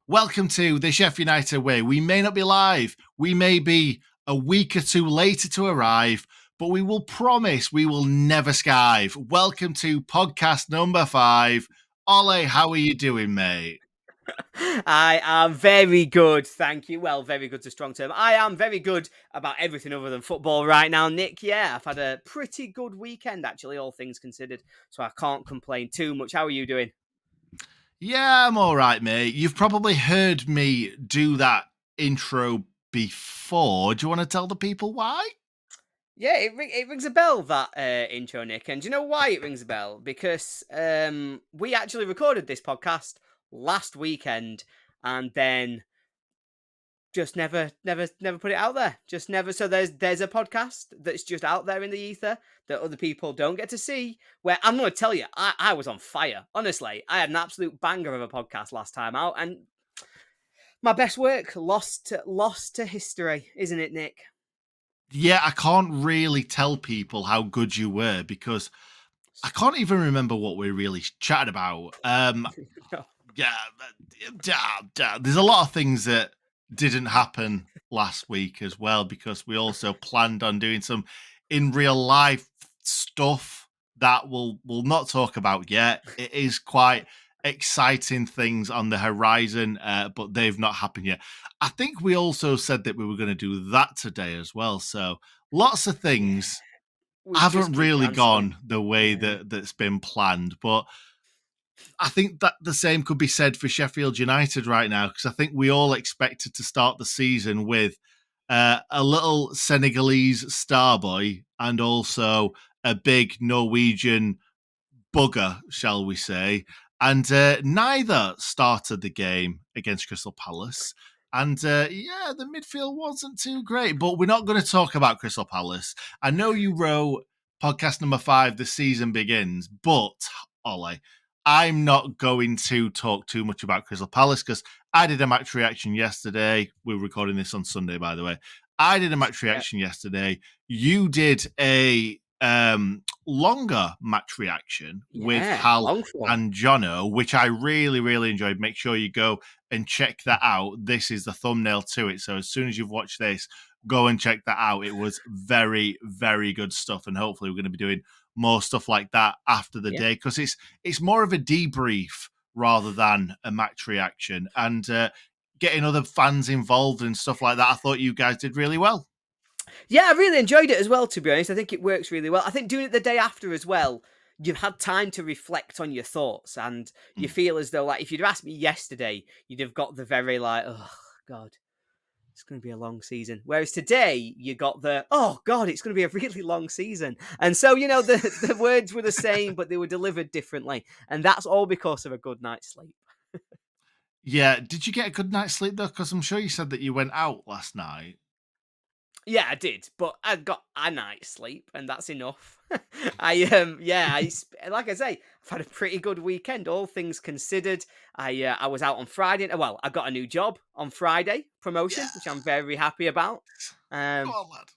Welcome to the Sheff United Way. We may not be live. We may be a week or two later to arrive, but we will promise we will never skive. Welcome to podcast number 5. Ole, how are you doing, mate? I am very good, thank you. Well, very good's a strong term. I am very good about everything other than football right now, Nick. Yeah, I've had a pretty good weekend, actually, all things considered, so I can't complain too much. How are you doing? Yeah, I'm all right, mate. You've probably heard me do that intro before. Do you want to tell the people why? Yeah, it rings a bell, that intro, Nick. And do you know why it rings a bell? Because we actually recorded this podcast last weekend and then just never put it out there. Just never. So there's a podcast that's just out there in the ether that other people don't get to see. Where I'm going to tell you, I was on fire. Honestly, I had an absolute banger of a podcast last time out, and my best work lost to history, isn't it, Nick? Yeah, I can't really tell people how good you were because I can't even remember what we really chatted about. There's a lot of things that didn't happen last week as well because we also planned on doing some in real life stuff that we'll not talk about yet. It is quite exciting things on the horizon, but they've not happened yet. I think we also said that we were going to do that today as well. So lots of things haven't really gone the way that's been planned, but I think that the same could be said for Sheffield United right now, because I think we all expected to start the season with a little Senegalese star boy and also a big Norwegian bugger, shall we say. And neither started the game against Crystal Palace. And the midfield wasn't too great, but we're not going to talk about Crystal Palace. I know you wrote podcast number 5, the season begins, but Ollie, I'm not going to talk too much about Crystal Palace because I did a match reaction yesterday. We're recording this on Sunday, by the way. I did a match reaction yesterday. You did a longer match reaction with Hal and Jono, which I really, really enjoyed. Make sure you go and check that out. This is the thumbnail to it. So as soon as you've watched this, go and check that out. It was very, very good stuff. And hopefully we're going to be doing more stuff like that after the day because it's more of a debrief rather than a match reaction. And getting other fans involved and stuff like that, I thought you guys did really well. Yeah, I really enjoyed it as well, to be honest. I think it works really well. I think doing it the day after as well, you've had time to reflect on your thoughts and you feel as though, like, if you'd asked me yesterday, you'd have got the very, like, oh, God, it's going to be a long season. Whereas today, you got the, oh, God, it's going to be a really long season. And so, you know, the words were the same, but they were delivered differently. And that's all because of a good night's sleep. Yeah. Did you get a good night's sleep, though? Because I'm sure you said that you went out last night. Yeah, I did, but I got a night's sleep, and that's enough. like I say, I've had a pretty good weekend, all things considered. I was out on Friday. Well, I got a new job on Friday, promotion, which I'm very happy about. Come on, lad.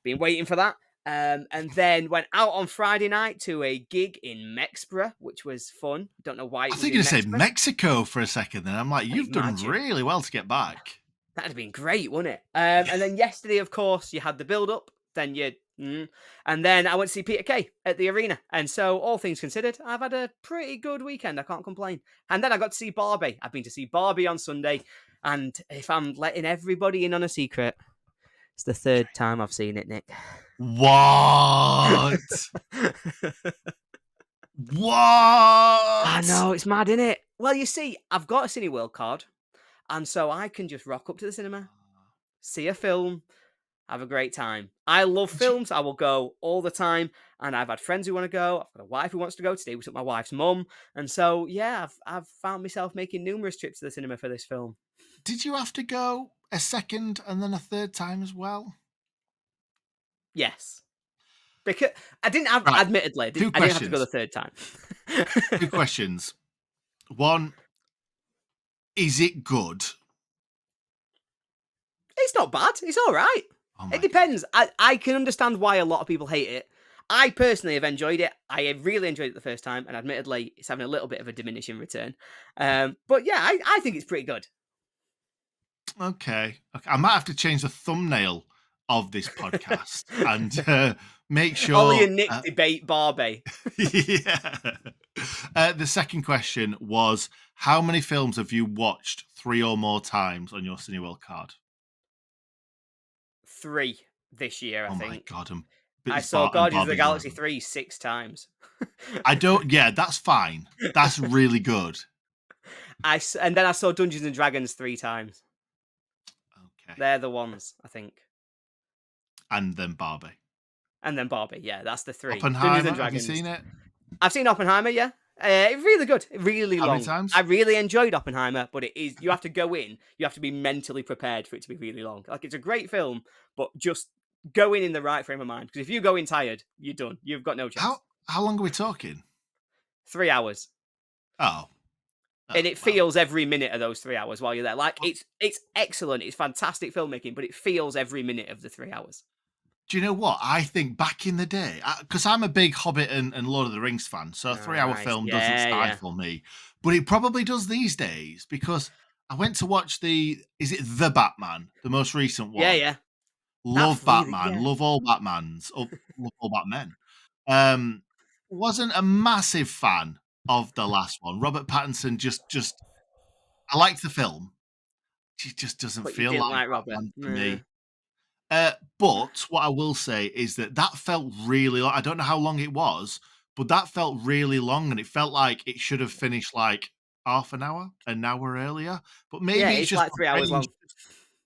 Been waiting for that. And then went out on Friday night to a gig in Mexborough, which was fun. Don't know why. I think you said Mexico for a second, then I'm like, you've done really well to get back. That'd have been great, wouldn't it? And then yesterday, of course, you had the build-up. Then and then I went to see Peter Kay at the arena. And so, all things considered, I've had a pretty good weekend. I can't complain. And then I got to see Barbie. I've been to see Barbie on Sunday. And if I'm letting everybody in on a secret, it's the 3rd time I've seen it, Nick. What? What? I know, it's mad, isn't it? Well, you see, I've got a Cineworld card. And so I can just rock up to the cinema, see a film, have a great time. I love films. I will go all the time. And I've had friends who want to go. I've got a wife who wants to go. Today we took my wife's mum. And so, yeah, I've found myself making numerous trips to the cinema for this film. Did you have to go a second and then a 3rd time as well? Yes. Because I didn't have, admittedly, I didn't have to go the 3rd time. 2 questions. 1, is it good? It's not bad. It's all right. It depends. I can understand why a lot of people hate it. I personally have enjoyed it. I really enjoyed it the first time, and admittedly, it's having a little bit of a diminishing return. But yeah, I think it's pretty good. Okay. Okay. I might have to change the thumbnail of this podcast and make Ollie sure. and Nick debate Barbie. Yeah. The second question was, how many films have you watched 3 or more times on your Cineworld card? 3 this year, I Oh my think. god, and I is saw Bar and Guardians of the Barbie's one of Galaxy them. 3 6 times. I don't. Yeah, that's fine. That's really good. And then I saw Dungeons and Dragons 3 times. Okay, They're the ones, I think. and then Barbie. And then Barbie, yeah, that's the 3. Dungeons and Oppenheimer. Have you Dragons. seen it? I've seen Oppenheimer, yeah. Really good, really How many long. I times? really enjoyed Oppenheimer, but you have to go in, you have to be mentally prepared for it to be really long. Like, it's a great film, but just go in the right frame of mind. Because if you go in tired, you're done. You've got no chance. How long are we talking? 3 hours. Oh, And oh it well. feels every minute of those 3 hours while you're there. Like, Well, it's excellent. It's fantastic filmmaking, but it feels every minute of the 3 hours. do you know what? I think back in the day, because I'm a big Hobbit and Lord of the Rings fan, so a 3 hour Nice. film doesn't Yeah, yeah. stifle me, but it probably does these days because I went to watch is it The Batman, the most recent Yeah, one? yeah. That's Love really Batman, yeah. love all Batmans, love all Batmen. Um, wasn't a massive fan of the last one. Robert Pattinson just I liked the film. He just doesn't But you feel didn't like like Robert. Batman to Nah. me. But what I will say is that felt really long. I don't know how long it was, but that felt really long, and it felt like it should have finished like half an hour earlier. But Yeah, maybe it's it's just like 3 hours long.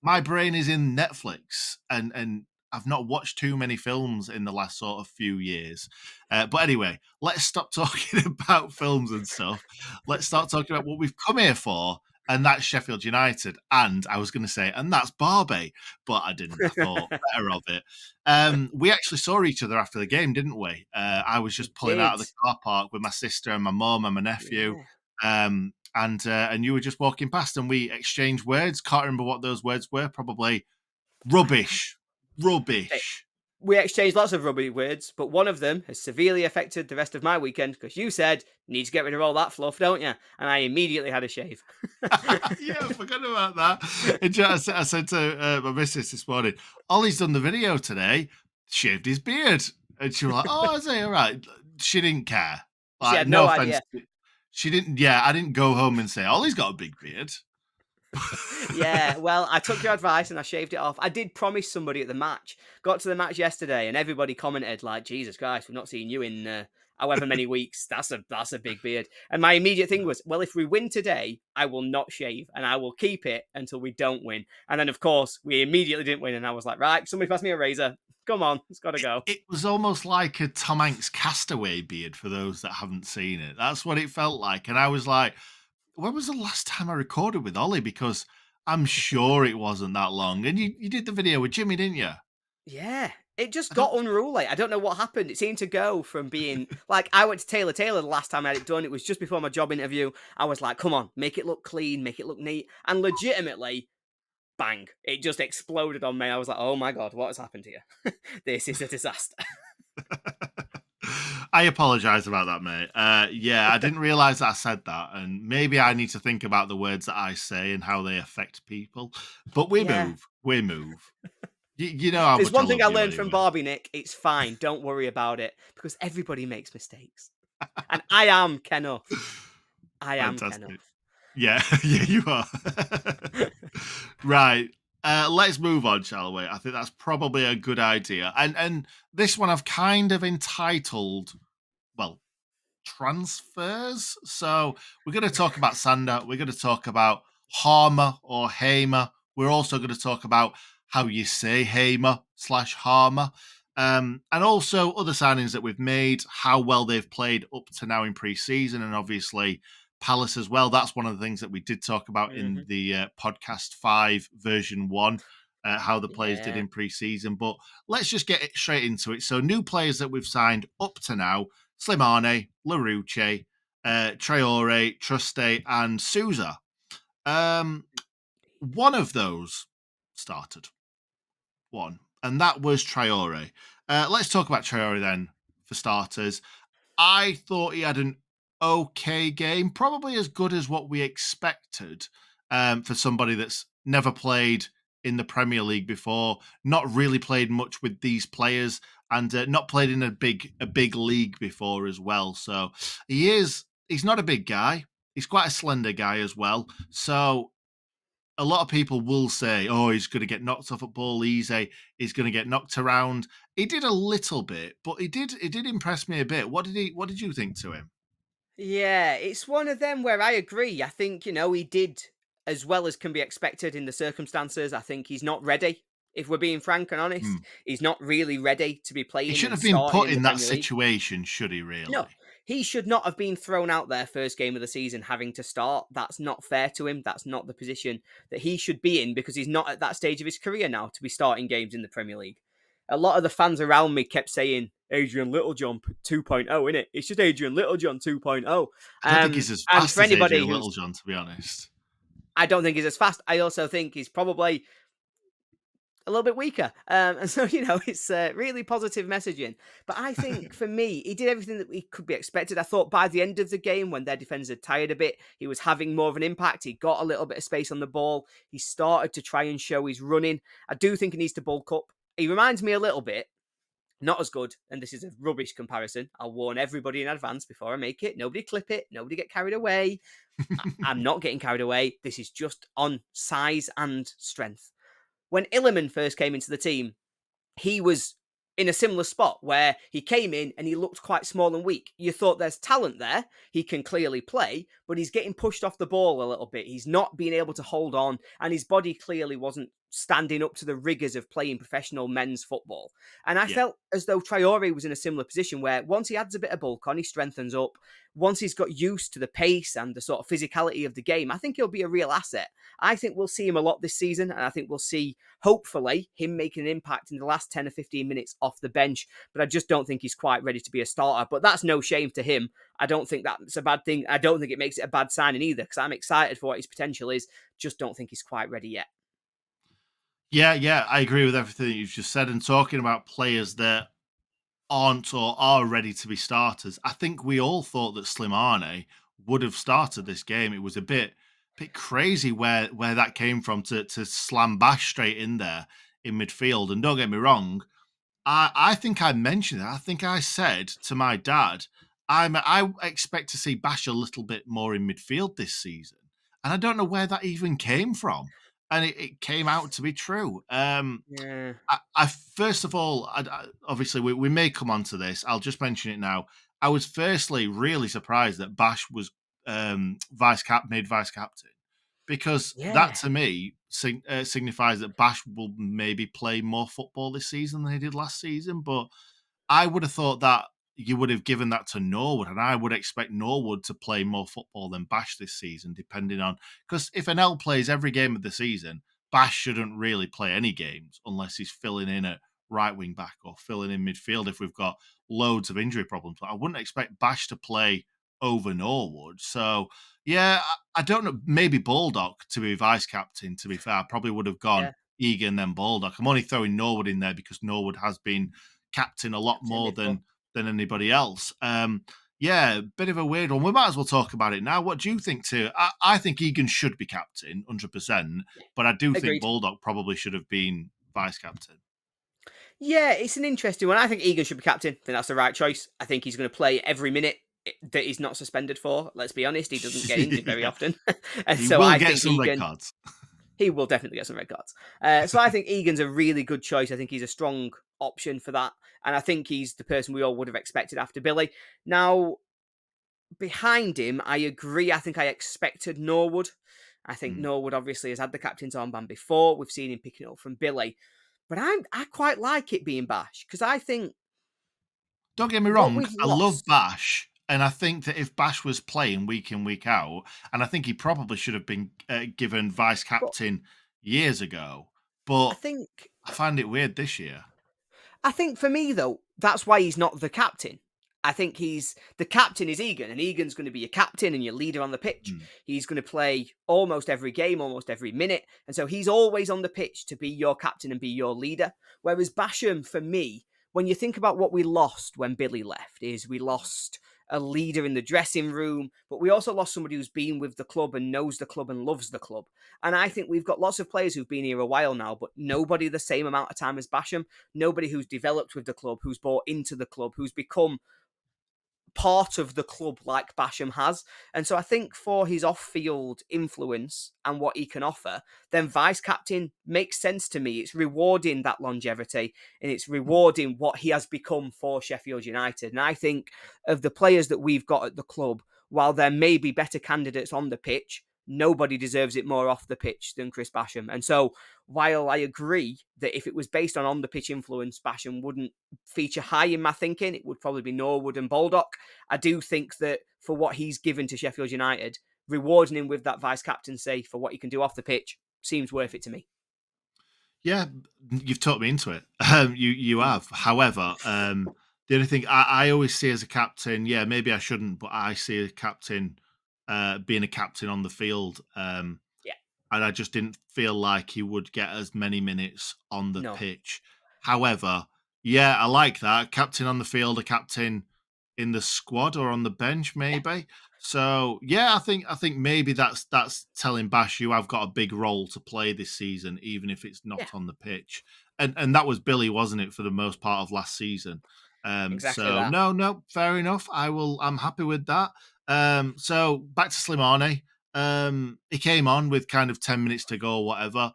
my brain is in Netflix, and I've not watched too many films in the last sort of few years. But anyway, let's stop talking about films and stuff. Let's start talking about what we've come here for, and that's Sheffield United. And I was going to say, and that's Barbie, but I didn't. I thought better of it. We actually saw each other after the game, didn't we? I was We just pulling out did. of the car park with my sister and my mum and my nephew. Yeah. And you were just walking past, and we exchanged words. Can't remember what those words were. Probably rubbish, Eh, rubbish. we exchanged lots of rubbish words, but one of them has severely affected the rest of my weekend because you said, "You need to get rid of all that fluff, don't you?" And I immediately had a shave. Yeah, I forgot about that. I said to my missus this morning, Ollie's done the video today, shaved his beard, and she was like, "Oh, is he all right?" She didn't care. She Like, had no no offense, idea. she didn't. Yeah, I didn't go home and say Ollie's got a big beard. Yeah, well, I took your advice and I shaved it off. I did promise somebody at the match. Got to the match yesterday, and everybody commented like, "Jesus Christ, we've not seen you in however many weeks. That's a big beard." And my immediate thing was, well, if we win today, I will not shave, and I will keep it until we don't win. And then, of course, we immediately didn't win, and I was like, right, somebody pass me a razor. Come on, it's got to go. It was almost like a Tom Hanks castaway beard for those that haven't seen it. That's what it felt like. And I was like, when was the last time I recorded with Ollie? Because I'm sure it wasn't that long. And you did the video with Jimmy, didn't you? Yeah, it just I got don't. unruly. I don't know what happened. It seemed to go from being like I went to Taylor the last time I had it done. It was just before my job interview. I was like, "Come on, make it look clean, make it look neat," and legitimately, bang! It just exploded on me. I was like, "Oh my god, what has happened here? This is a disaster." I apologize about that, mate. Yeah, I didn't realize that I said that, and maybe I need to think about the words that I say and how they affect people. But we Yeah. move, we move. You know how There's much I one thing love I you learned from anyway. Barbie, Nick. It's fine. Don't worry about it because everybody makes mistakes, and I am Kenough. I am Fantastic. Kenough. Yeah, yeah, you are. Right. Let's move on, shall we? I think that's probably a good idea. And this one I've kind of entitled, well, transfers. So we're going to talk about Sander. We're going to talk about Harmer or Hamer. We're also going to talk about how you say Hamer/Harmer. And also other signings that we've made, how well they've played up to now in pre-season, and obviously Palace as well. That's one of the things that we did talk about in Hmm. the podcast 5 version 1, how the players did Yeah. in pre-season. But let's just get straight into it. So new players that we've signed up to now: Slimane, Larouche, Traore, Truste, and Souza. Um, one of those started. One. And that was Traore. Let's talk about Traore then, for starters. I thought he had an okay game, probably as good as what we expected. for somebody that's never played in the Premier League before, not really played much with these players, and not played in a big league before as well. So he's not a big guy. He's quite a slender guy as well. So a lot of people will say, "Oh, he's going to get knocked off at ball easy. He's going to get knocked around." He did a little bit, but he did impress me a bit. What did you think to him? Yeah, it's one of them where I agree. I think, he did as well as can be expected in the circumstances. I think he's not ready. If we're being frank and Hmm. honest, he's not really ready to be He playing shouldn't and have been starting put in the in that Premier League. situation, should he? No, Really? he should not have been thrown out there first game of the season having to start. That's not fair to him. That's not the position that he should be in because he's not at that stage of his career now to be starting games in the Premier League. A lot of the fans around me kept saying Adrian Littlejohn 2.0, innit? It's just Adrian Littlejohn 2.0. I don't think he's as And fast for as anybody Adrian who's, Littlejohn, to be honest. I don't think he's as fast. I also think he's probably a little bit weaker. And so, it's really positive messaging. But I think for me, he did everything that we could be expected. I thought by the end of the game, when their defenders had tired a bit, he was having more of an impact. He got a little bit of space on the ball. He started to try and show his running. I do think he needs to bulk up. He reminds me a little bit, not as good, and this is a rubbish comparison. I'll warn everybody in advance before I make it. Nobody clip it. Nobody get carried away. I'm not getting carried away. This is just on size and strength. When Illiman first came into the team, he was in a similar spot where he came in and he looked quite small and weak. You thought there's talent there. He can clearly play, but he's getting pushed off the ball a little bit. He's not being able to hold on, and his body clearly wasn't standing up to the rigors of playing professional men's football. And I Yeah. felt as though Traore was in a similar position where once he adds a bit of bulk on, he strengthens up. Once he's got used to the pace and the sort of physicality of the game, I think he'll be a real asset. I think we'll see him a lot this season, and I think we'll see, hopefully, him making an impact in the last 10 or 15 minutes off the bench. But I just don't think he's quite ready to be a starter. But that's no shame to him. I don't think that's a bad thing. I don't think it makes it a bad signing either, because I'm excited for what his potential is. Just don't think he's quite ready yet. Yeah, yeah, I agree with everything that you've just said. And talking about players that aren't or are ready to be starters, I think we all thought that Slimane would have started this game. It was a bit crazy where that came from to slam Bash straight in there in midfield. And don't get me wrong, I think I mentioned it. I think I said to my dad, I expect to see Bash a little bit more in midfield this season, and I don't know where that even came from, and it came out to be true. Yeah. I first of all, obviously we may come on to this. I'll just mention it now. I was firstly really surprised that Bash was made vice captain, because that Yeah. to me signifies that Bash will maybe play more football this season than he did last season. But I would have thought that you would have given that to Norwood, and I would expect Norwood to play more football than Bash this season, depending on, because if an L plays every game of the season, Bash shouldn't really play any games unless he's filling in at right wing back or filling in midfield if we've got loads of injury problems. But I wouldn't expect Bash to play over Norwood. So yeah, I don't know. Maybe Baldock to be vice captain. To be fair, I probably would have gone Yeah. Egan then Baldock. I'm only throwing Norwood in there because Norwood has been captain a lot Captain more before. than anybody else. Yeah, bit of a weird one. We might as well talk about it now. What do you think too? I think Egan should be captain, 100%, Yeah. but I do think Agreed. Baldock probably should have been vice captain. Yeah, it's an interesting one. I think Egan should be captain. I think that's the right choice. I think he's going to play every minute that he's not suspended for. Let's be honest, he doesn't get injured very Yeah, often. And he so will I get think some red Egan, cards. he will definitely get some red cards. So I think Egan's a really good choice. I think he's a strong option for that. And I think he's the person we all would have expected after Billy. Now, behind him, I agree. I think I expected Norwood. I think Hmm. Norwood obviously has had the captain's armband before. We've seen him picking it up from Billy. But I quite like it being Bash because I think Don't get me what wrong, we've I love lost. Bash, and I think that if Bash was playing week in, week out, and I think he probably should have been given vice But captain years ago, I but think I find it weird this year. I think for me though, that's why he's not the captain. I think he's the captain is Egan, and Egan's going to be your captain and your leader on the pitch. Hmm. He's going to play almost every game, almost every minute, and so he's always on the pitch to be your captain and be your leader. Whereas Basham, for me, when you think about what we lost when Billy left, is we lost a leader in the dressing room, but we also lost somebody who's been with the club and knows the club and loves the club. And I think we've got lots of players who've been here a while now, but nobody the same amount of time as Basham, nobody who's developed with the club, who's bought into the club, who's become part of the club like Basham has. And so I think for his off-field influence and what he can offer, then vice captain makes sense to me. It's rewarding that longevity and it's rewarding what he has become for Sheffield United. And I think of the players that we've got at the club, while there may be better candidates on the pitch, nobody deserves it more off the pitch than Chris Basham. And so while I agree that if it was based on the pitch influence, Basham wouldn't feature high in my thinking, it would probably be Norwood and Baldock. I do think that for what he's given to Sheffield United, rewarding him with that vice captaincy for what he can do off the pitch seems worth it to me. Yeah, you've talked me into it. You have. However, the only thing I always see as a captain, yeah, maybe I shouldn't, but I see a captain being a captain on the field. Yeah, And I just didn't feel like he would get as many minutes on the no, pitch. However, yeah, I like that. Captain on the field, a captain in the squad or on the bench, yeah, maybe. So yeah, I think maybe that's telling Bash you have got a big role to play this season, even if it's not yeah, on the pitch. And that was Billy, wasn't it, for the most part of last season? exactly So that. no, fair enough. I'm happy with that. So back to Slimani. He came on with kind of 10 minutes to go or whatever.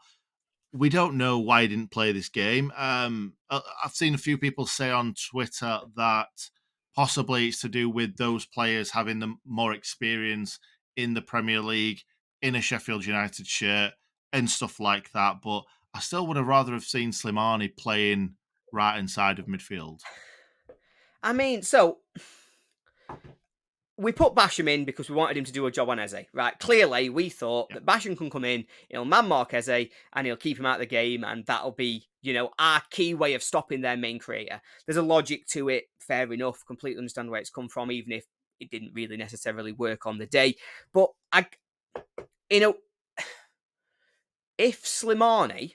We don't know why he didn't play this game. I've seen a few people say on Twitter that possibly it's to do with those players having the more experience in the Premier League, in a Sheffield United shirt, and stuff like that. But I still would have rather have seen Slimani playing right inside of midfield. I mean, so we put Basham in because we wanted him to do a job on Eze, right? Clearly, we thought Yeah. that Basham can come in, he'll man mark Eze, and he'll keep him out of the game, and that'll be, our key way of stopping their main creator. There's a logic to it, fair enough, completely understand where it's come from, even if it didn't really necessarily work on the day. But, you know, if Slimani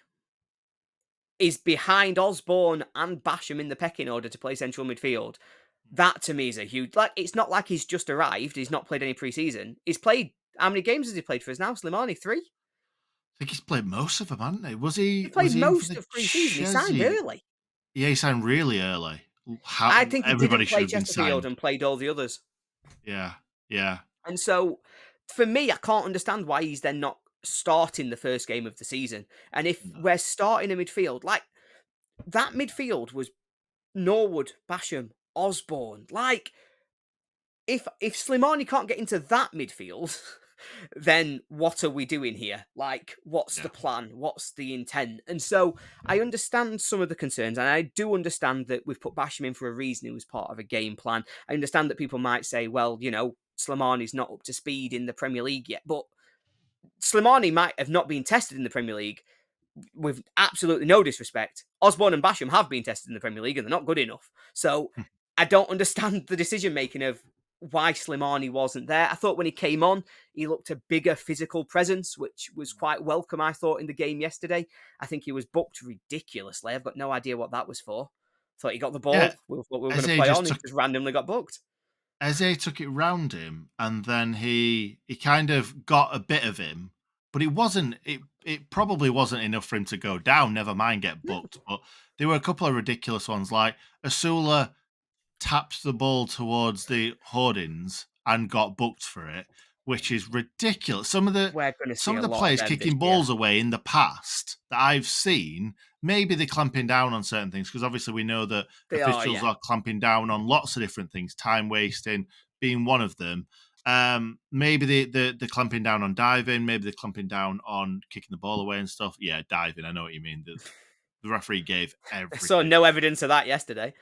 is behind Osborne and Basham in the pecking order to play central midfield, that to me is a huge. Like, it's not like he's just arrived. He's not played any preseason. He's played. How many games has he played for us now? Slimani, 3. I think he's played most of them, hasn't he? Was He he was played he in for most the of preseason. He signed Chesney? early. Yeah, he signed really early. I How think he everybody didn't should play have been Chesterfield signed. and played all the others. Yeah, yeah, And so, for me, I can't understand why he's then not starting the first game of the season. And if no, we're starting a midfield, like that midfield was Norwood, Basham, Osborne. Like, if Slimani can't get into that midfield, then what are we doing here? Like, what's the yeah, plan? What's the intent? And so I understand some of the concerns, and I do understand that we've put Basham in for a reason. It was part of a game plan. I understand that people might say, well, Slimani's not up to speed in the Premier League yet, but Slimani might have not been tested in the Premier League with absolutely no disrespect. Osborne and Basham have been tested in the Premier League and they're not good enough. So I don't understand the decision making of why Slimani wasn't there. I thought when he came on, he looked a bigger physical presence, which was quite welcome, I thought, in the game yesterday. I think he was booked ridiculously. I've got no idea what that was for. Thought he got the yeah. ball. We thought we were going to Eze play just on. He took just randomly got booked. Eze took it round him, and then he kind of got a bit of him, but it wasn't. It probably wasn't enough for him to go down. Never mind get No. booked. But there were a couple of ridiculous ones, like Asula taps the ball towards the hoardings and got booked for it, which is ridiculous. We're going to see Some of a the lot of players them this kicking year. balls away in the past that I've seen, maybe they're clamping down on certain things because obviously we know that They are, officials yeah. are clamping down on lots of different things, time wasting being one of them. Maybe they're clamping down on diving, maybe they're clamping down on kicking the ball away and stuff. Yeah, diving, I know what you mean. The referee gave I saw everything. no evidence of that yesterday.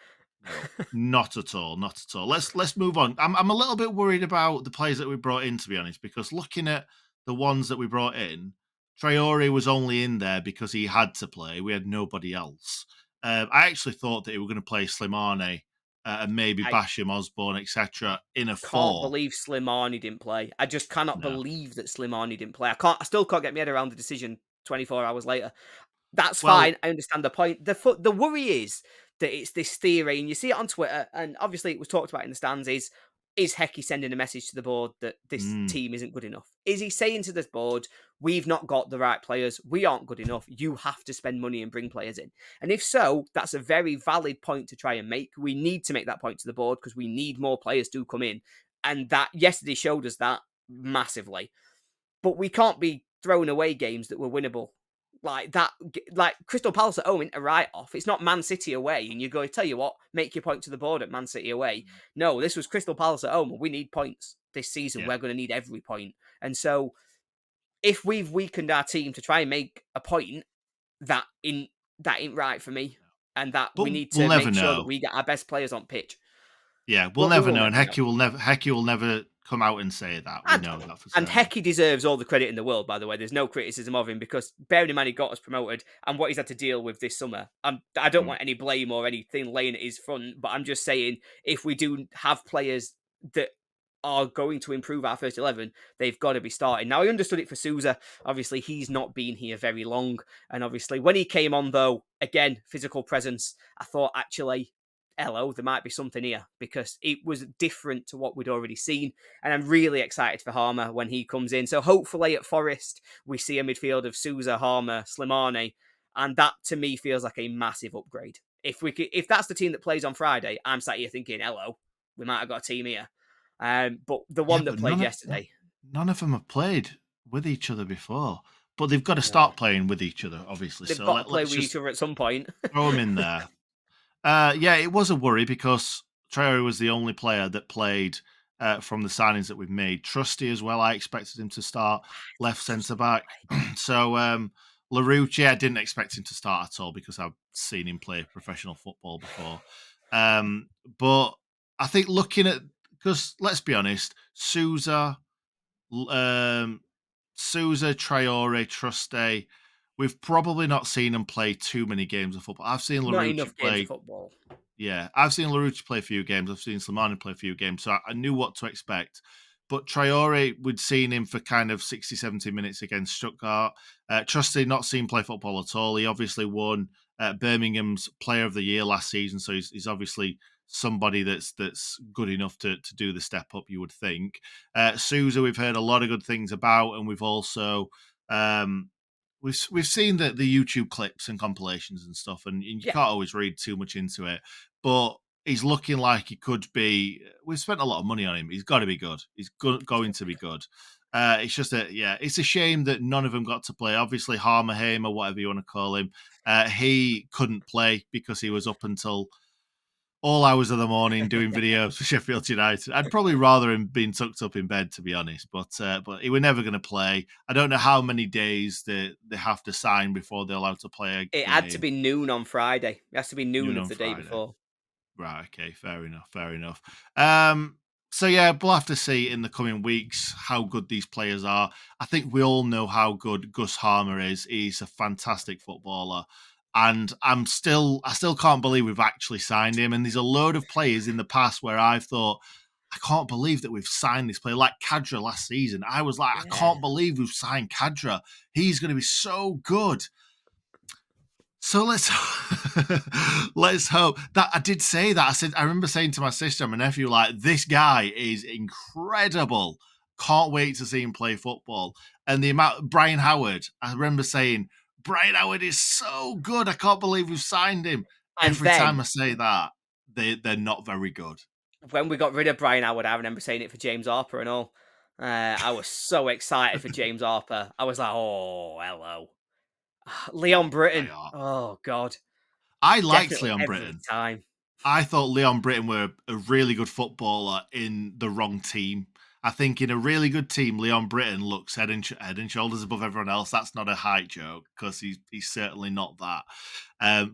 No, not at all, not at all. Let's move on. I'm a little bit worried about the players that we brought in, to be honest, because looking at the ones that we brought in, Traore was only in there because he had to play. We had nobody else. I actually thought that we were going to play Slimane and maybe I Basham, Osborne, etc. in a can't four. believe Slimani didn't play. I just cannot No, believe that Slimani didn't play. I still can't get my head around the decision 24 hours later. That's well, fine. I understand the point. The worry is that it's this theory, and you see it on Twitter, and obviously it was talked about in the stands, is is Hecky sending a message to the board that this Mm, team isn't good enough? Is he saying to this board, we've not got the right players, we aren't good enough, you have to spend money and bring players in? And if so, that's a very valid point to try and make. We need to make that point to the board because we need more players to come in. And that yesterday showed us that massively. But we can't be throwing away games that were winnable. Like that, like Crystal Palace at home into write off. It's not Man City away, and you go, tell you what, make your point to the board at Man City away. No, this was Crystal Palace at home. We need points this season. yeah. We're going to need every point. And so, if we've weakened our team to try and make a point, that in that ain't right for me, and that But we need we'll to never make sure that know. we get our best players on pitch. Yeah, we'll But we never will know, and never know. Hecky will never come out and say that. We know that for And certain. Hecky deserves all the credit in the world, by the way. There's no criticism of him because bearing in mind he got us promoted and what he's had to deal with this summer. I don't Mm. want any blame or anything laying at his front, but I'm just saying if we do have players that are going to improve our first 11, they've got to be starting. Now, I understood it for Sousa. Obviously, he's not been here very long. And obviously, when he came on, though, again, physical presence, I thought actually, hello, there might be something here because it was different to what we'd already seen. And I'm really excited for Hamer when he comes in. So hopefully at Forest, we see a midfield of Sousa, Hamer, Slimani. And that to me feels like a massive upgrade. If that's the team that plays on Friday, I'm sat here thinking, hello, we might have got a team here. But the Yeah, one that but played yesterday, none of them have played with each other before. But they've got to no, start playing with each other, obviously. they've So got to play let's with each just other at some point. throw them in there. Yeah, it was a worry because Traore was the only player that played from the signings that we've made. Trusty as well. I expected him to start left centre back. So LaRouche, I didn't expect him to start at all because I've seen him play professional football before. But I think looking at, because let's be honest, um, Sousa, Traore, Trusty, we've probably not seen them play too many games of football. I've seen Not LaRouche enough games of play. football. Yeah, I've seen LaRouche play a few games. I've seen Slimani play a few games, so I knew what to expect. But Traore, we'd seen him for kind of 60, 70 minutes against Stuttgart. Trusty, not seen play football at all. He obviously won Birmingham's Player of the Year last season, so he's obviously somebody that's good enough to do the step up, you would think. Sousa, we've heard a lot of good things about, and we've also um, we've seen the YouTube clips and compilations and stuff, and you Yeah, can't always read too much into it. But he's looking like he could be. We've spent a lot of money on him. He's got to be good. He's going to be good. It's just it's a shame that none of them got to play. Obviously, Hamer, whatever you want to call him, he couldn't play because he was up until all hours of the morning doing videos for Sheffield United. I'd probably rather him being tucked up in bed, to be honest. But he were never going to play. I don't know how many days they have to sign before they're allowed to play a it had to game. be noon on Friday. It has to be Noon noon of on the day Friday. before. Right. Okay. Fair enough. Fair enough. So yeah, we'll have to see in the coming weeks how good these players are. I think we all know how good Gus Hamer is. He's a fantastic footballer. And I still can't believe we've actually signed him. And there's a load of players in the past where I've thought, I can't believe that we've signed this player. Like Kadra last season, I was like, I Yeah. can't believe we've signed Kadra. He's going to be so good. So let's let's hope that I did say that. I remember saying to my sister and my nephew, like, this guy is incredible. Can't wait to see him play football. And the amount Brian Howard, I remember saying, Brian Howard is so good. I can't believe we've signed him. And Every time then I say that, they're not very good. when we got rid of Brian Howard, I remember saying it for James Harper and all. I was so excited for James Harper. I was like, oh, hello. What Leon they Britton. are. Oh, God. I liked Definitely Leon every Britton. time. I thought Leon Britton were a really good footballer in the wrong team. I think in a really good team, Leon Britton looks head and shoulders above everyone else. That's not a height joke because he's certainly not that.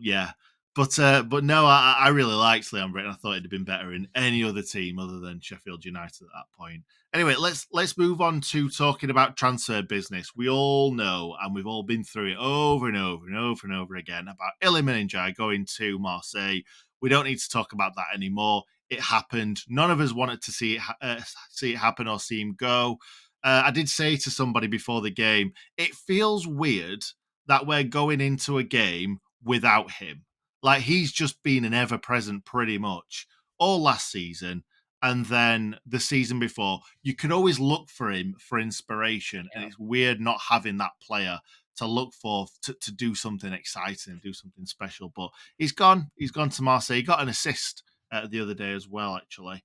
Yeah, but no, I really liked Leon Britton. I thought he'd have been better in any other team other than Sheffield United at that point. Anyway, let's move on to talking about transfer business. We all know, and we've all been through it over and over and over and over again about Iliman Ndiaye going to Marseille. We don't need to talk about that anymore. It happened. None of us wanted to see it happen or see him go. I did say to somebody before the game, it feels weird that we're going into a game without him. Like he's just been an ever present pretty much all last season. and then the season before. You could always look for him for inspiration, and Yeah. it's weird not having that player to look for to do something exciting, do something special. But he's gone. He's gone to Marseille. He got an assist the other day as well, actually,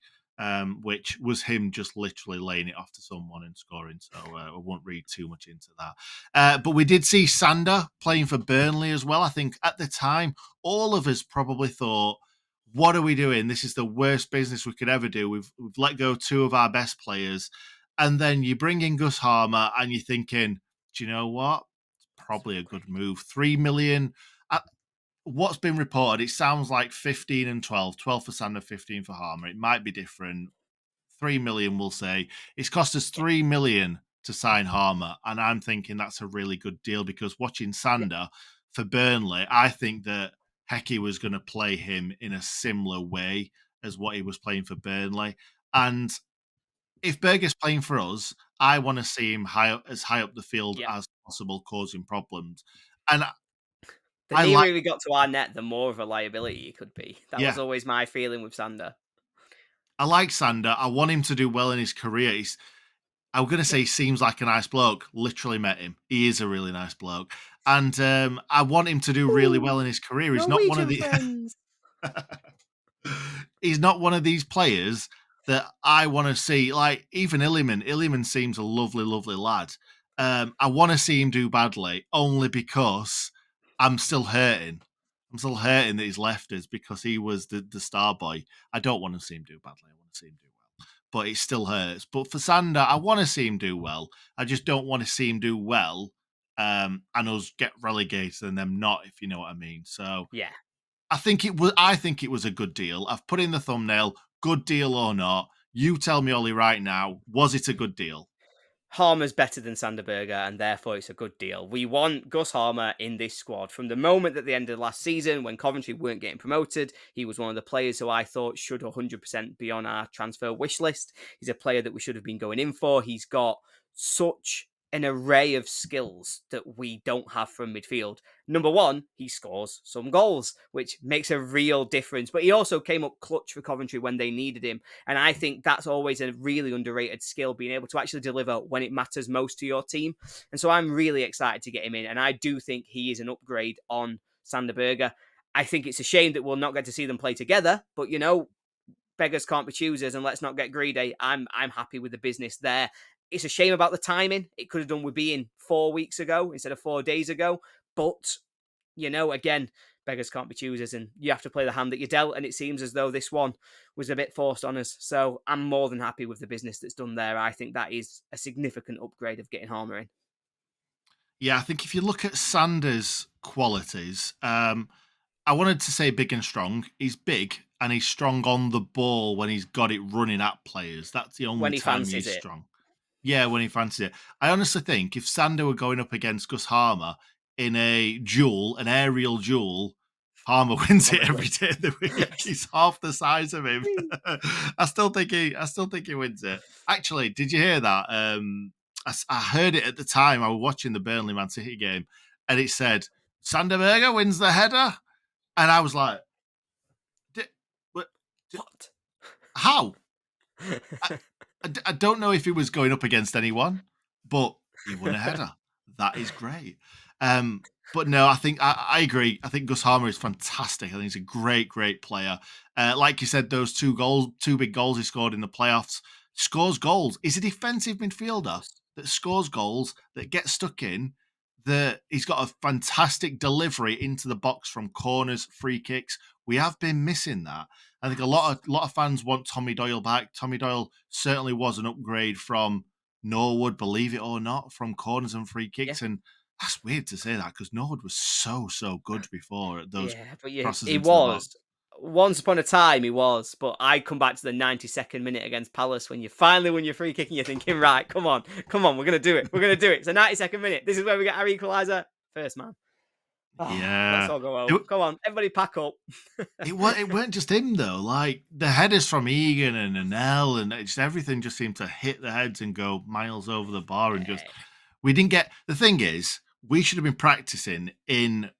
which was him just literally laying it off to someone and scoring. So I won't read too much into that. But we did see Sander playing for Burnley as well. I think at the time, all of us probably thought, what are we doing? This is the worst business we could ever do. We've let go two of our best players. And then you bring in Gus Harmer and you're thinking, do you know what? It's probably a good move. 3 million. What's been reported, it sounds like 15 and 12. 12 for Sander, 15 for Harmer. It might be different. 3 million, we'll say. It's cost us Yeah. 3 million to sign Harmer. And I'm thinking that's a really good deal because watching Yeah. Sander for Burnley, I think that Hecky was going to play him in a similar way as what he was playing for Burnley. And if Berger's playing for us, I want to see him as high up the field Yeah. as possible, causing problems. And The I like, nearer we got to our net, the more of a liability he could be. That was yeah, always my feeling with Sander. I like Sander. I want him to do well in his career. I'm going to Yeah. say he seems like a nice bloke. Literally met him. He is a really nice bloke. And I want him to do really well Ooh, in his career. He's not one of Norwegian the friends. he's not one of these players that I want to see. Like even Illiman. Illiman seems a lovely, lovely lad. I want to see him do badly only because I'm still hurting. I'm still hurting that he's left us because he was the star boy. I don't want to see him do badly. I want to see him do well, but it still hurts. But for Sander, I want to see him do well. I just don't want to see him do well and us get relegated and them not, if you know what I mean. So Yeah. I think it was a good deal. I've put in the thumbnail, good deal or not. You tell me, Ollie, right now, was it a good deal? Harmer's better than Sanderberger, and therefore it's a good deal. We want Gus Harmer in this squad. From the moment at the end of last season, when Coventry weren't getting promoted, he was one of the players who I thought should 100% be on our transfer wish list. He's a player that we should have been going in for. He's got such an array of skills that we don't have from midfield. Number one, he scores some goals, which makes a real difference. But he also came up clutch for Coventry when they needed him. And I think that's always a really underrated skill, being able to actually deliver when it matters most to your team. And so I'm really excited to get him in. And I do think he is an upgrade on Sanderberger. I think it's a shame that we'll not get to see them play together. But, beggars can't be choosers, and let's not get greedy. I'm happy with the business there. It's a shame about the timing. It could have done with being 4 weeks ago instead of 4 days ago. But, again, beggars can't be choosers, and you have to play the hand that you're dealt. And it seems as though this one was a bit forced on us. So I'm more than happy with the business that's done there. I think that is a significant upgrade of getting Harmer in. Yeah, I think if you look at Sanders' qualities, I wanted to say big and strong. He's big and he's strong on the ball when he's got it running at players. That's the only When he time fancies he's it. strong. Yeah, when he fancies it. I honestly think if Sander were going up against Gus Harmer in a duel, an aerial duel, Harmer wins it Probably. every day of the week. Yes. He's half the size of him. I still think he wins it. Actually, did you hear that? I heard it at the time. I was watching the Burnley Man City game, and it said Sanderberger wins the header, and I was like, what? What? How? I, I don't know if he was going up against anyone, but he won a header. That is great. But no, I agree. I think Gus Harmer is fantastic. I think he's a great, great player. Like you said, those two big goals he scored in the playoffs, scores goals. He's a defensive midfielder that scores goals, that gets stuck in. That he's got a fantastic delivery into the box from corners, free kicks. We have been missing that. I think a lot of fans want Tommy Doyle back. Tommy Doyle certainly was an upgrade from Norwood, believe it or not, from corners and free Yeah. kicks. And that's weird to say that because Norwood was so good before at those Yeah, but crosses he into the box. was. Once upon a time, he was. But I come back to the 92nd minute against Palace when you finally win your free kick and you're thinking, right, come on, we're going to do it. We're going to do it. It's the 92nd minute. This is where we get our equaliser. First man. Let's Yeah. all go home. It, Come on, everybody pack up. it weren't just him though. Like the headers from Egan and Anel and just everything just seemed to hit the heads and go miles over the bar and just Yeah. we didn't get the thing is we should have been practicing in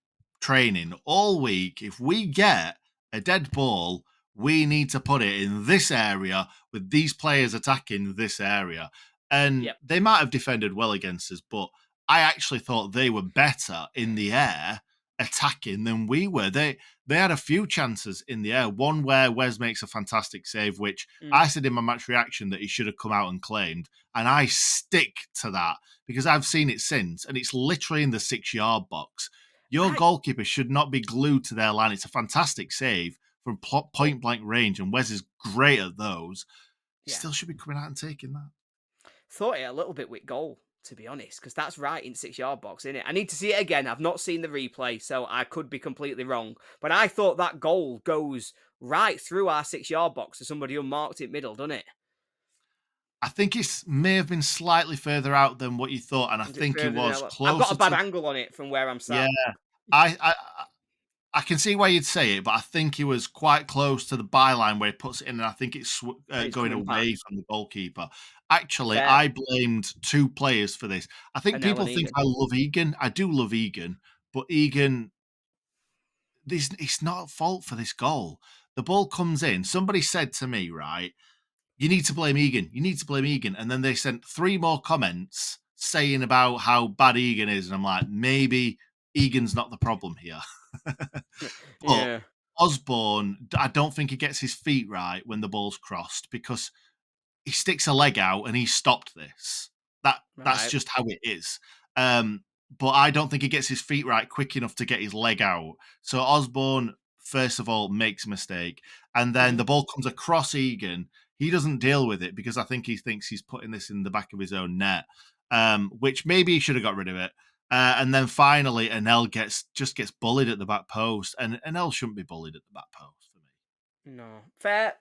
training all week. If we get a dead ball, we need to put it in this area with these players attacking this area. And Yep. they might have defended well against us, but I actually thought they were better in the air attacking than we were. They had a few chances in the air. One where Wes makes a fantastic save, which Mm. I said in my match reaction that he should have come out and claimed. And I stick to that because I've seen it since, and it's literally in the 6-yard box. Your I goalkeeper should not be glued to their line. It's a fantastic save from point blank range, and Wes is great at those. He yeah. still should be coming out and taking that. Thought it a little bit with goal, to be honest, because that's right in 6-yard box, isn't it? I need to see it again. I've not seen the replay, so I could be completely wrong. But I thought that goal goes right through our 6-yard box to somebody unmarked in middle, doesn't it? I think it may have been slightly further out than what you thought, and I Is it think it further than was I've got a closer bad to. angle on it from where I'm Yeah, sat. I, I I can see why you'd say it, but I think he was quite close to the byline where he puts it in, and I think it's And it's going coming back. away from the goalkeeper. Actually, Fair. I blamed two players for this. I think Anel people and think Egan. I love Egan. I do love Egan, but Egan, it's not at fault for this goal. The ball comes in. Somebody said to me, right, you need to blame Egan. You need to blame Egan. And then they sent 3 more comments saying about how bad Egan is. And I'm like, maybe Egan's not the problem here. But Yeah. Osborne, I don't think he gets his feet right when the ball's crossed because he sticks a leg out and he stopped this. That's Right. just how it is. But I don't think he gets his feet right quick enough to get his leg out. So Osborne, first of all, makes a mistake, and then Hmm. the ball comes across Egan. He doesn't deal with it because I think he thinks he's putting this in the back of his own net, which maybe he should have got rid of it. And then finally, Anel just gets bullied at the back post, and Anel shouldn't be bullied at the back post for me. No. Fair.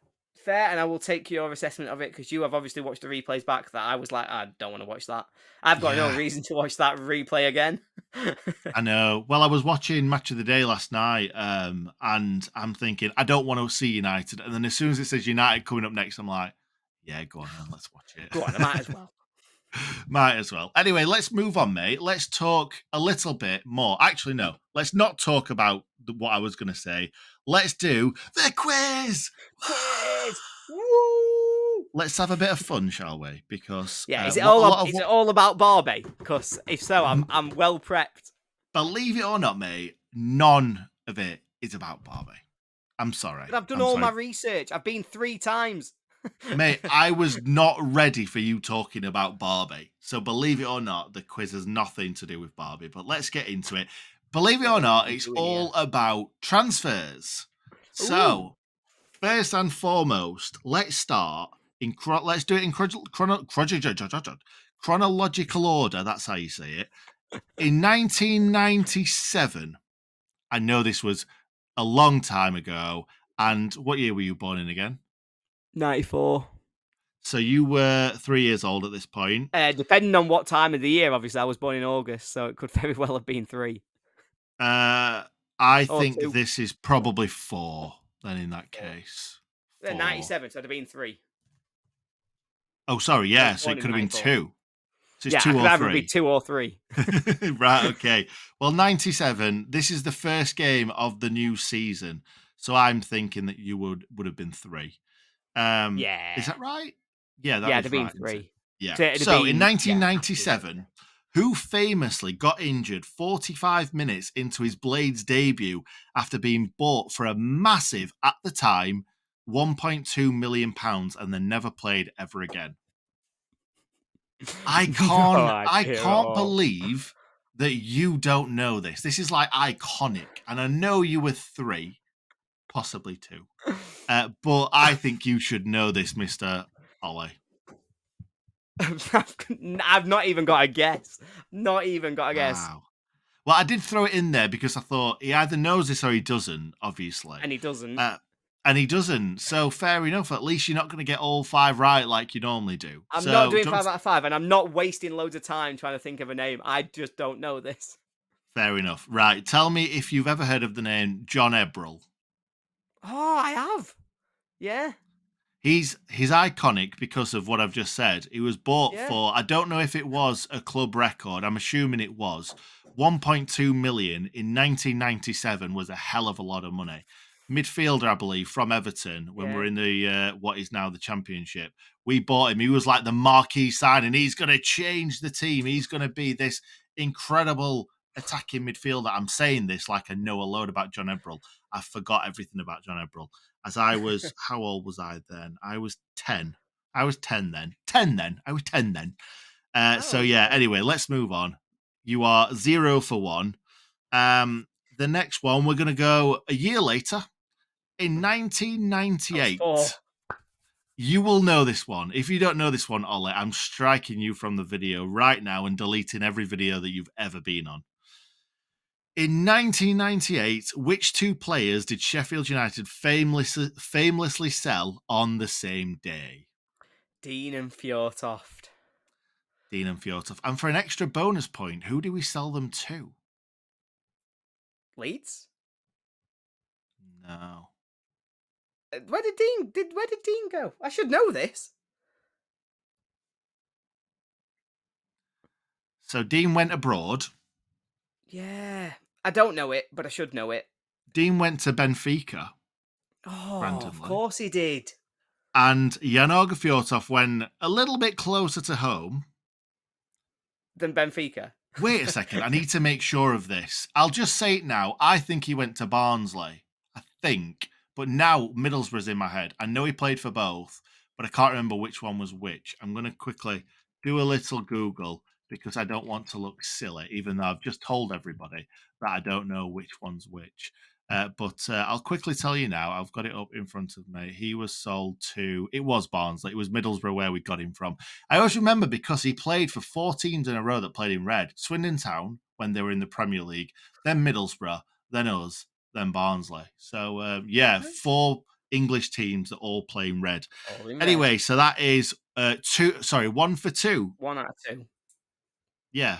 Fair. And I will take your assessment of it because you have obviously watched the replays back that I was like, I don't want to watch that. I've got no Yeah, reason to watch that replay again. I know. Well, I was watching Match of the Day last night, and I'm thinking I don't want to see United, and then as soon as it says United coming up next, I'm like, yeah, go on, then, let's watch Go on, I might as it. well. Might as well. Anyway, let's move on, mate. Let's talk a little bit more. Actually, no, let's not talk about what I was going to say. Let's do the quiz. Quiz! Woo! Let's have a bit of fun, shall we? Because Yeah, is what a lot of is what, it all about Barbie? Because if so, I'm well prepped. believe it or not, mate, none of it is about Barbie. I'm sorry. But I've done I'm all my sorry. research. I've been 3 times. Mate, I was not ready for you talking about Barbie. So believe it or not, the quiz has nothing to do with Barbie, but let's get into it. Believe it or What are not, we it's doing here? all about transfers. Ooh, So, first and foremost, let's start let's do it in chronological order. That's how you say it. In 1997, I know this was a long time ago. And what year were you born in again? 94. So you were 3 years old at this point. Depending on what time of the year, obviously, I was born in August, so it could very well have been 3 I or think 2. this is probably 4. Then in that 4. case, 4. 97, so it'd have been 3. Oh, sorry. I was Yeah. So born it in could have been 94. 2. So it's Yeah, I 2 could or either be 3. 2 or 3. Right. Okay. Well, 97. This is the first game of the new season. So I'm thinking that you would have been 3. Is Yeah. that right? Yeah, that Yeah, it'd is have been right, isn't it? 3. Yeah. So it'd have So in been, yeah, absolutely. 1997, who famously got injured 45 minutes into his Blades debut after being bought for a massive, at the time, £1.2 million and then never played ever again? I No can't I idea at can't all. believe that you don't know this. This is like iconic. And I know you were 3, possibly 2. But I think you should know this, Mr. Ollie. I've not even got a guess. Not even got a guess. Wow. Well, I did throw it in there because I thought he either knows this or he doesn't, obviously. And he doesn't. Uh, and he doesn't. So fair enough. At least you're not going to get all 5 right like you normally do. I'm not So doing 5 out of 5, and I'm not wasting loads of time trying to think of a name. I just don't know this. fair enough. Right. Tell me if you've ever heard of the name John Ebrell. Oh, I have. Yeah. He's iconic because of what I've just said. He was bought Yeah. for, I don't know if it was a club record. I'm assuming it was 1.2 million in 1997 was a hell of a lot of money. midfielder, I believe, from Everton when we're Yeah. in the what is now the Championship. We bought him. He was like the marquee signing. He's going to change the team. He's going to be this incredible attacking midfielder. I'm saying this like I know a load about John Ebrell. I forgot everything about John Ebrell. As I was, how old was I then? I was 10. I was 10 then. 10 then. I was 10 then. So Oh, yeah, okay. anyway, let's move on. You are 0 for 1. The next one, we're going to go a year later. In I was 4. 1998, you will know this one. If you don't know this one, Ollie, I'm striking you from the video right now and deleting every video that you've ever been on. In 1998, which two players did Sheffield United famously sell on the same day? Dean and Fjortoft. Dean and Fjortoft. And for an extra bonus point, who do we sell them to? Leeds? No. Where did Dean go? I should know this. So Dean went abroad. Yeah. I don't know it, but I should know it. Dean went to Benfica Oh, of randomly. course he did. And Jan-Åge Fjortoft went a little bit closer to home. Than Benfica. Wait a second, I need to make sure of this. I'll just say it now. I think he went to Barnsley. I think. But now Middlesbrough's in my head. I know he played for both, but I can't remember which one was which. I'm going to quickly do a little Google because I don't want to look silly, even though I've just told everybody that I don't know which one's which. But I'll quickly tell you now. I've got it up in front of me. He was sold to, it was Barnsley. It was Middlesbrough where we got him from. I always remember because he played for 4 teams in a row that played in red. Swindon Town when they were in the Premier League, then Middlesbrough, then us, then Barnsley. So, yeah, 4 English teams that all play in red. All in red. Anyway, so that is 1 for 2. 1 out of 2. Yeah.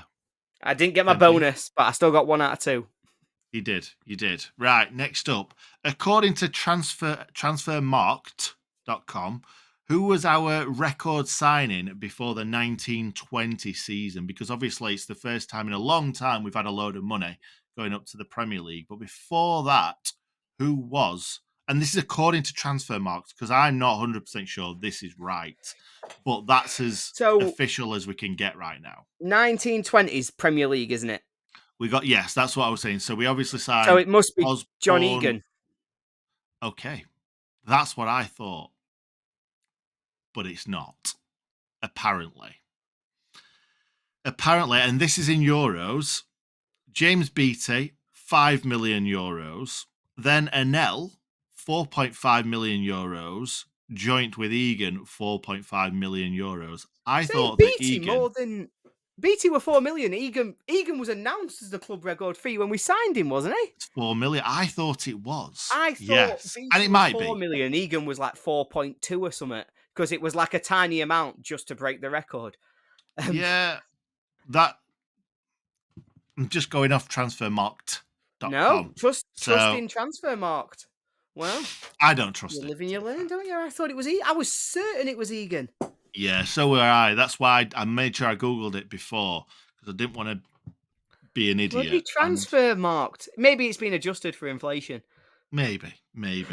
I didn't get my Plenty. bonus, but I still got 1 out of 2. You did. Right, next up. According to transfermarkt.com, who was our record signing before the 1920 season? Because obviously it's the first time in a long time we've had a load of money going up to the Premier League. But before that, who was? And this is according to Transfermarkt, because I'm not 100% sure this is right. But that's as official as we can get right now. 1920s Premier League, isn't it? We got, yes, that's what I was saying. So we obviously signed. So it must be Osborne. John Egan. Okay. That's what I thought. But it's not. Apparently, and this is in euros. James Beattie, 5 million euros. Then Anel, 4.5 million euros. Joint with Egan, 4.5 million euros. I thought that Beattie Egan... more than... Beattie were 4 million. Egan was announced as the club record fee when we signed him, wasn't he? It's 4 million. I thought it was. I thought yes. Beattie And it was might 4 be. million. Egan was like 4.2 or something because it was like a tiny amount just to break the record. Yeah, that... I'm just going off transfermarkt.com. No, trust in Transfermarkt. Well, I don't trust it. You live and you learn, don't you? I thought it was Egan. I was certain it was Egan. Yeah, so were I. That's why I made sure I Googled it before, because I didn't want to be an idiot. Bloody Transfermarkt. Maybe it's been adjusted for inflation. Maybe. Maybe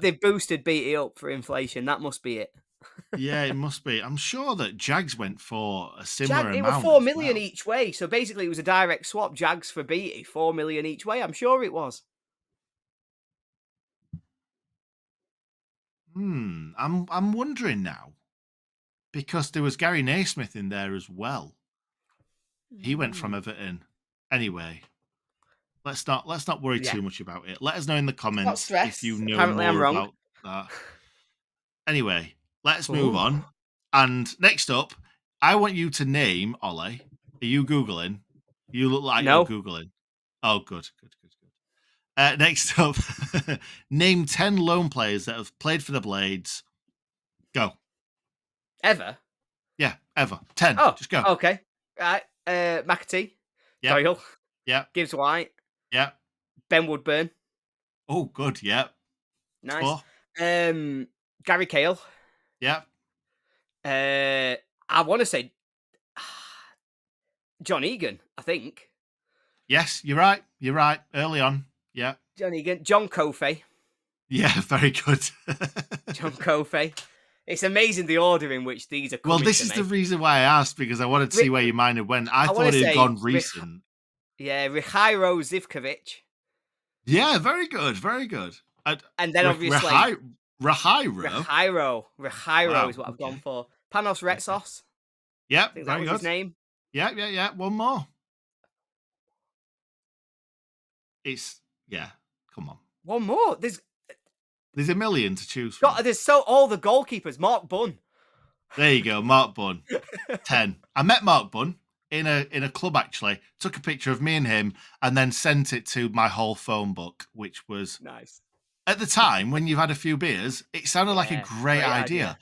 they've boosted Beattie up for inflation. That must be it. Yeah, it must be. I'm sure that Jags went for a similar amount. It was 4 million each way. So basically it was a direct swap. Jags for Beattie, 4 million each way. I'm sure it was. I'm wondering now. Because there was Gary Naismith in there as well. He went from Everton. Anyway, let's not worry too much about it. Let us know in the comments if you know more about that. Anyway, let's move on. And next up, I want you to name, Ollie. Are you Googling? You look like you're Googling. Oh, good. Next up, name 10 loan players that have played for the Blades. Go. Ever? Yeah, ever. 10. Oh, just go. Okay. Right. McAtee. Yeah. Doyle. Yeah. Gibbs White. Yeah. Ben Woodburn. Oh, good. Yeah. Nice. 4. Gary Cahill. Yeah. I want to say John Egan, I think. Yes, you're right. Early on. Yeah. John Egan. John Kofi. Yeah, very good. John Kofi. It's amazing the order in which these are Well, coming this to is the me. reason why I asked, because I wanted to see where your mind had went. I I want thought to it had say, gone recent. yeah, Rihairo Zivkovic. Yeah, very good, very good. And then obviously, Rahiro? Rihairo Wow, is what I've gone okay, for. Panos okay. Retsos. Yep, I think that very was his good. name. Yeah, yeah, yeah. One more. It's yeah. Come on. One more. There's a million to choose from. There's so all the goalkeepers. Mark Bunn. There you go, Mark Bunn. 10. I met Mark Bunn in a club actually. Took a picture of me and him and then sent it to my whole phone book, which was Nice. at the time when you've had a few beers, it sounded like a Yeah, great great idea. idea.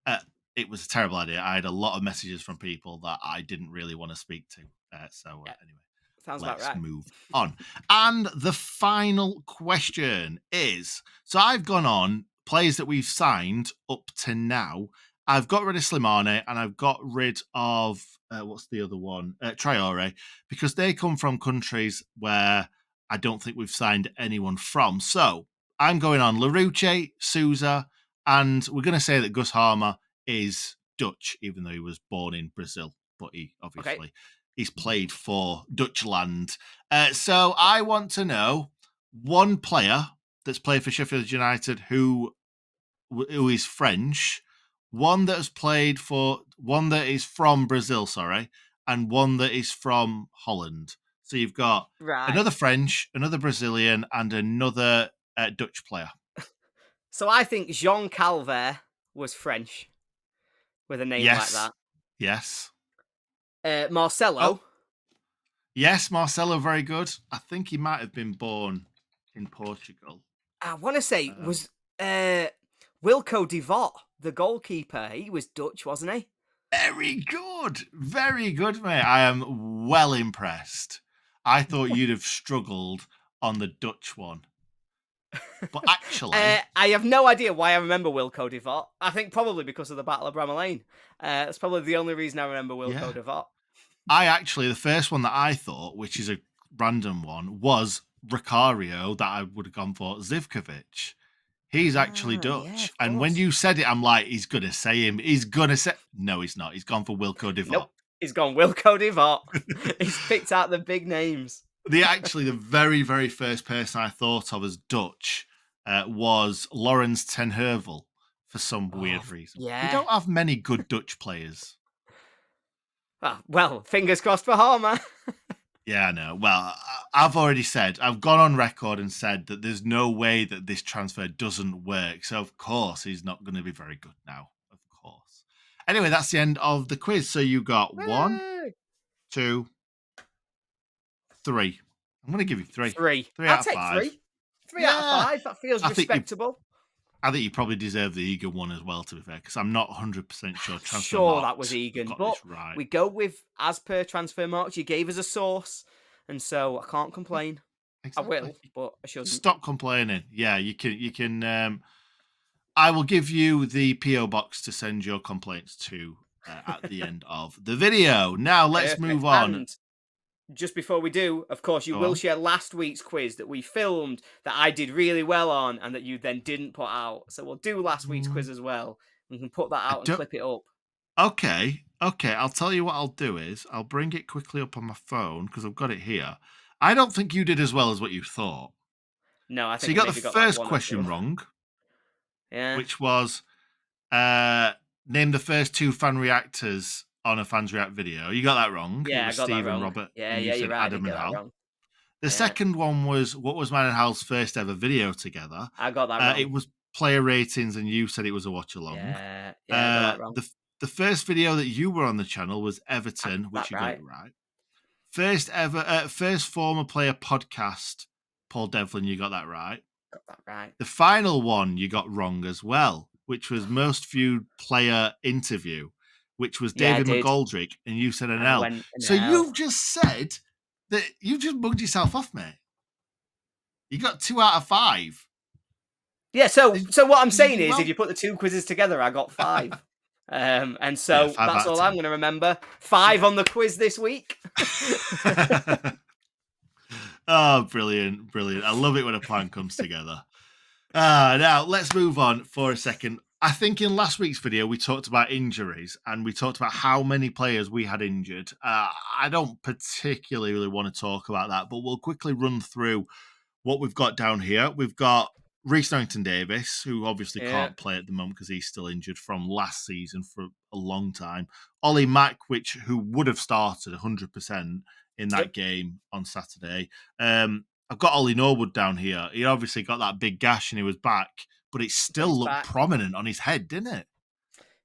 Uh, it was a terrible idea. I had a lot of messages from people that I didn't really want to speak to. Yeah, Anyway, sounds about let's right. move on. And the final question is, so I've gone on players that we've signed up to now. I've got rid of Slimane and I've got rid of what's the other one? Traore, because they come from countries where I don't think we've signed anyone from. So I'm going on Larouche, Souza, and we're going to say that Gus Harmer is Dutch, even though he was born in Brazil, but he Okay. obviously he's played for Dutchland. So I want to know one player that's played for Sheffield United who is French, one that has played for one that is from Brazil, sorry, and one that is from Holland. So you've got Right. another French, another Brazilian, and another Dutch player. So I think Jean Calvert was French with a name like Yes, that. yes. Oh, Marcelo. yes, Marcelo, very good. I think he might have been born in Portugal. I want to say Um, was Wilco Devot, the goalkeeper. He was Dutch, wasn't he? very good, mate. I am well impressed. I thought you'd have struggled on the Dutch one, but actually, I have no idea why I remember Wilco Devot. I think probably because of the Battle of Bramall Lane. That's probably the only reason I remember Wilco yeah, Devot. the first one that I thought, which is a random one, was Ricario that I would have gone for Zivkovic. He's actually Ah, yeah, Dutch. of And when course. you said it, I'm like, he's going to say him. He's going to say. No, he's not. He's gone for Wilco Devot. Nope, he's gone Wilco Devot. He's picked out the big names. The very, very first person I thought of as Dutch was Lawrence ten Hervel for some Oh, weird reason. We yeah. don't have many good Dutch players. Ah, well, fingers crossed for Harmer. Yeah, I know. Well, I've already said, I've gone on record and said that there's no way that this transfer doesn't work. So, of course, he's not going to be very good now. Of course. Anyway, that's the end of the quiz. So you got one, Yay! two, three. I'm going to give you three. Three. Three I'll out of take five. three. Three out of Yeah. five. That feels I think you respectable. I think you probably deserve the Egan one as well, to be fair, because I'm not 100% sure Transfer Sure, that was Marks have Egan, got but this right. we go with as per transfer marks. You gave us a source, and so I can't complain. I Exactly. will, but I shouldn't. Stop complaining. Yeah, you can. I will give you the PO box to send your complaints to at the end of the video. Now let's Perfect. move on. And just before we do, of course, you Go will on. share last week's quiz that we filmed that I did really well on and that you then didn't put out. So we'll do last week's quiz as well. We can put that I out and don't. clip it up. Okay, okay. I'll tell you what I'll do is I'll bring it quickly up on my phone because I've got it here. I don't think you did as well as what you thought. No, I So you think I got the maybe got like first one or two. question wrong, Yeah. which was name the first two fan reactors on a fans react video. You got that wrong. It Yeah, I was got that Steve and wrong. Robert, Yeah, and you yeah, you're said right. I did Adam and get that Hal. wrong. The Yeah, second one was what was mine and Hal's first ever video together. I got that wrong. It was player ratings, and you said it was a watch along. Yeah, yeah, I got that Uh, wrong. the the first video that you were on the channel was I Everton, got which that you got right. it right. First former player podcast, Paul Devlin, you got that right. Got that right. The final one you got wrong as well, which was most viewed player interview, which was Yeah, I David did. McGoldrick, and you said an And I L. went an So L. you've just said that you just bugged yourself off, mate. You got 2 out of 5. Yeah, so Did, so what I'm did you saying do is if well? you put the two quizzes together, I got 5. And Yeah, so 5 that's out of all I'm 10. going to remember. 5 Yeah. on the quiz this week. Oh, brilliant, brilliant. I love it when a plan comes together. Now let's move on for a second. I think in last week's video we talked about injuries and we talked about how many players we had injured. I don't particularly really want to talk about that, but we'll quickly run through what we've got down here. We've got Reece Norrington Davis, who obviously Yeah. can't play at the moment because he's still injured from last season for a long time. Ollie Mack, who would have started 100% in that Yep. game on Saturday. I've got Ollie Norwood down here. He obviously got that big gash and he was back, but it But still he's looked back. prominent on his head, didn't it?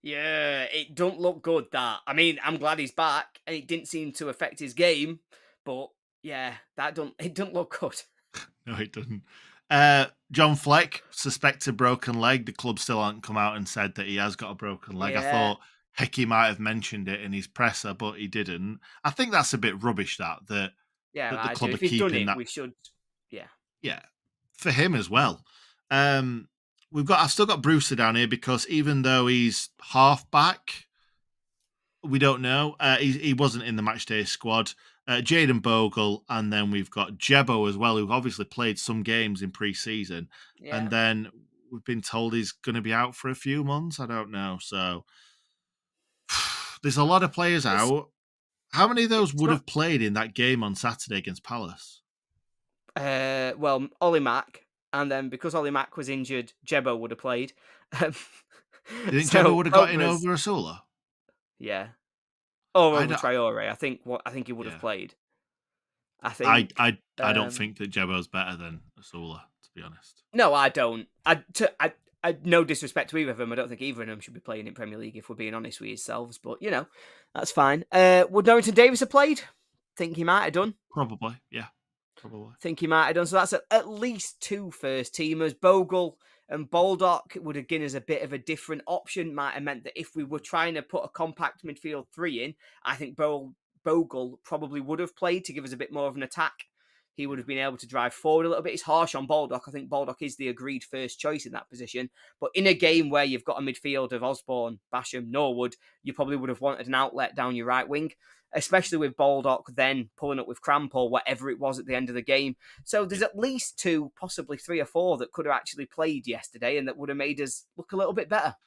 Yeah, it don't look good. That I mean, I'm glad he's back, and it didn't seem to affect his game. But yeah, that don't it don't look good. No, it doesn't. John Fleck, suspected broken leg. The club still hasn't come out and said that he has got a broken leg. I Yeah, thought Hickey might have mentioned it in his presser, but he didn't. I think that's a bit rubbish yeah, that the I do. club are If he's done keeping it, that. we should. Yeah, Yeah, for him as well. Um, I've still got Brewster down here because even though he's half back, we don't know. He wasn't in the matchday squad. Jaden Bogle, and then we've got Jebo as well, who obviously played some games in pre-season, and yeah. then we've been told he's going to be out for a few months. I don't know. So there's a lot of players It's out. How many of those it's would not. have played in that game on Saturday against Palace? Well, Ollie Mack, and then because Ollie Mack was injured, Jebo would have played. Um, Do you think Jebo so would have got both in of us, over Asula? yeah, or I over don't. Traore. I think he would have Yeah, played. I I think. I I don't Um, think that Jebo's better than Asula, to be honest. no, I don't. No disrespect to either of them. I don't think either of them should be playing in Premier League if we're being honest with yourselves. But that's fine. Would Norrington Davis have played? Think he might have done. Probably, yeah, probably. Think he might have done. So that's at least two first teamers. Bogle and Baldock would have given us a bit of a different option. Might have meant that if we were trying to put a compact midfield three in, I think Bogle probably would have played to give us a bit more of an attack. He would Yeah. have been able to drive forward a little bit. It's harsh on Baldock. I think Baldock is the agreed first choice in that position. But in a game where you've got a midfield of Osborne, Basham, Norwood, you probably would have wanted an outlet down your right wing, especially with Baldock then pulling up with cramp or whatever it was at the end of the game. So there's Yeah. at least two, possibly three or four that could have actually played yesterday and that would have made us look a little bit better.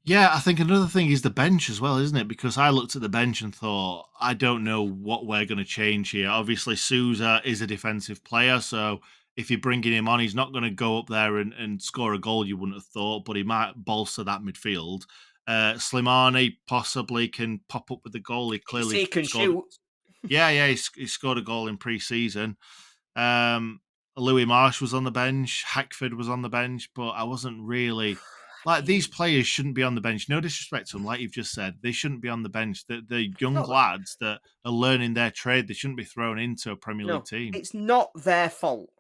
Yeah, I think another thing is the bench as well, isn't it? Because I looked at the bench and thought, I don't know what we're going to change here. Obviously, Souza is a defensive player, so if you're bringing him on, he's not going to go up there and score a goal, you wouldn't have thought, but he might bolster that midfield. Slimani possibly can pop up with the goal. He clearly He can scored. shoot. Yeah, he scored a goal in pre-season. Um, Louis Marsh was on the bench. Hackford was on the bench, but I wasn't really like these players shouldn't be on the bench. No disrespect to them, like you've just said, they shouldn't be on the bench. The young No, lads that are learning their trade, they shouldn't be thrown into a Premier League no, team. it's not their fault.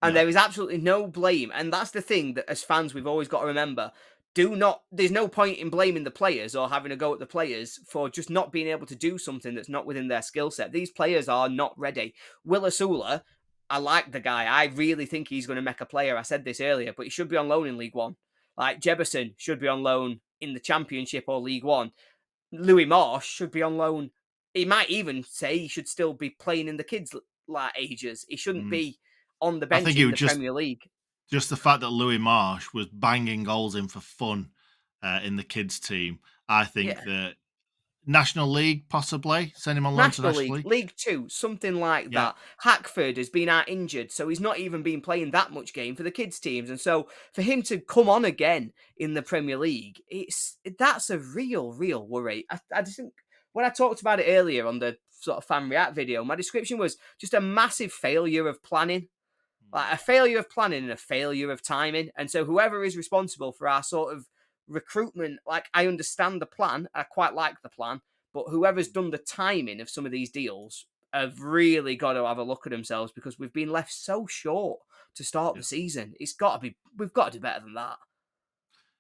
And No, there is absolutely no blame. And that's the thing that as fans we've always got to remember. There's no point in blaming the players or having a go at the players for just not being able to do something that's not within their skill set. These players are not ready. Will Asula, I like the guy. I really think he's going to make a player. I said this earlier, but he should be on loan in League One. Like Jefferson should be on loan in the Championship or League One. Louis Marsh should be on loan. He might even say he should still be playing in the kids' like ages. He shouldn't mm. be on the I bench think it in would the Premier League. just the fact that Louis Marsh was banging goals in for fun in the kids team. I think Yeah. that National League possibly send him on loan to National National League, League. League Two, something like Yeah, that. Hackford has been out injured, so he's not even been playing that much game for the kids' teams. And so for him to come on again in the Premier League, that's a real worry. I just think when I talked about it earlier on the sort of fan react video, my description was just a massive failure of planning. Like a failure of planning and a failure of timing. And so whoever is responsible for our sort of recruitment, like I understand the plan, I quite like the plan, but whoever's done the timing of some of these deals have really got to have a look at themselves because we've been left so short to start yeah. the season. We've got to do better than that.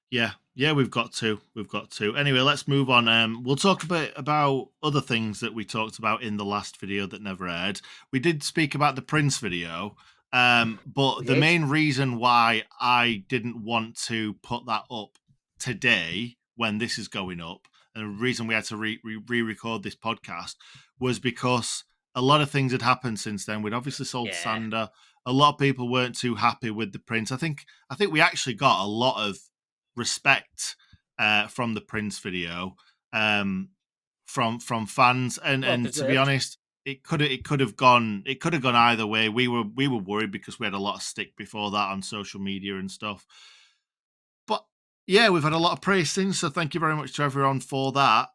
Yeah, we've got to. We've got to. Anyway, let's move on. We'll talk a bit about other things that we talked about in the last video that never aired. We did speak about the Prince video, We but the did. main reason why I didn't want to put that up today when this is going up, and the reason we had to re-record this podcast was because a lot of things had happened since then. We'd obviously sold Yeah. Sander. A lot of people weren't too happy with the Prince. I think we actually got a lot of respect from the Prince video, um, from fans, Well and to be deserved. honest, it could have gone either way. We were worried because we had a lot of stick before that on social media and stuff. But yeah, we've had a lot of praise since, so thank you very much to everyone for that.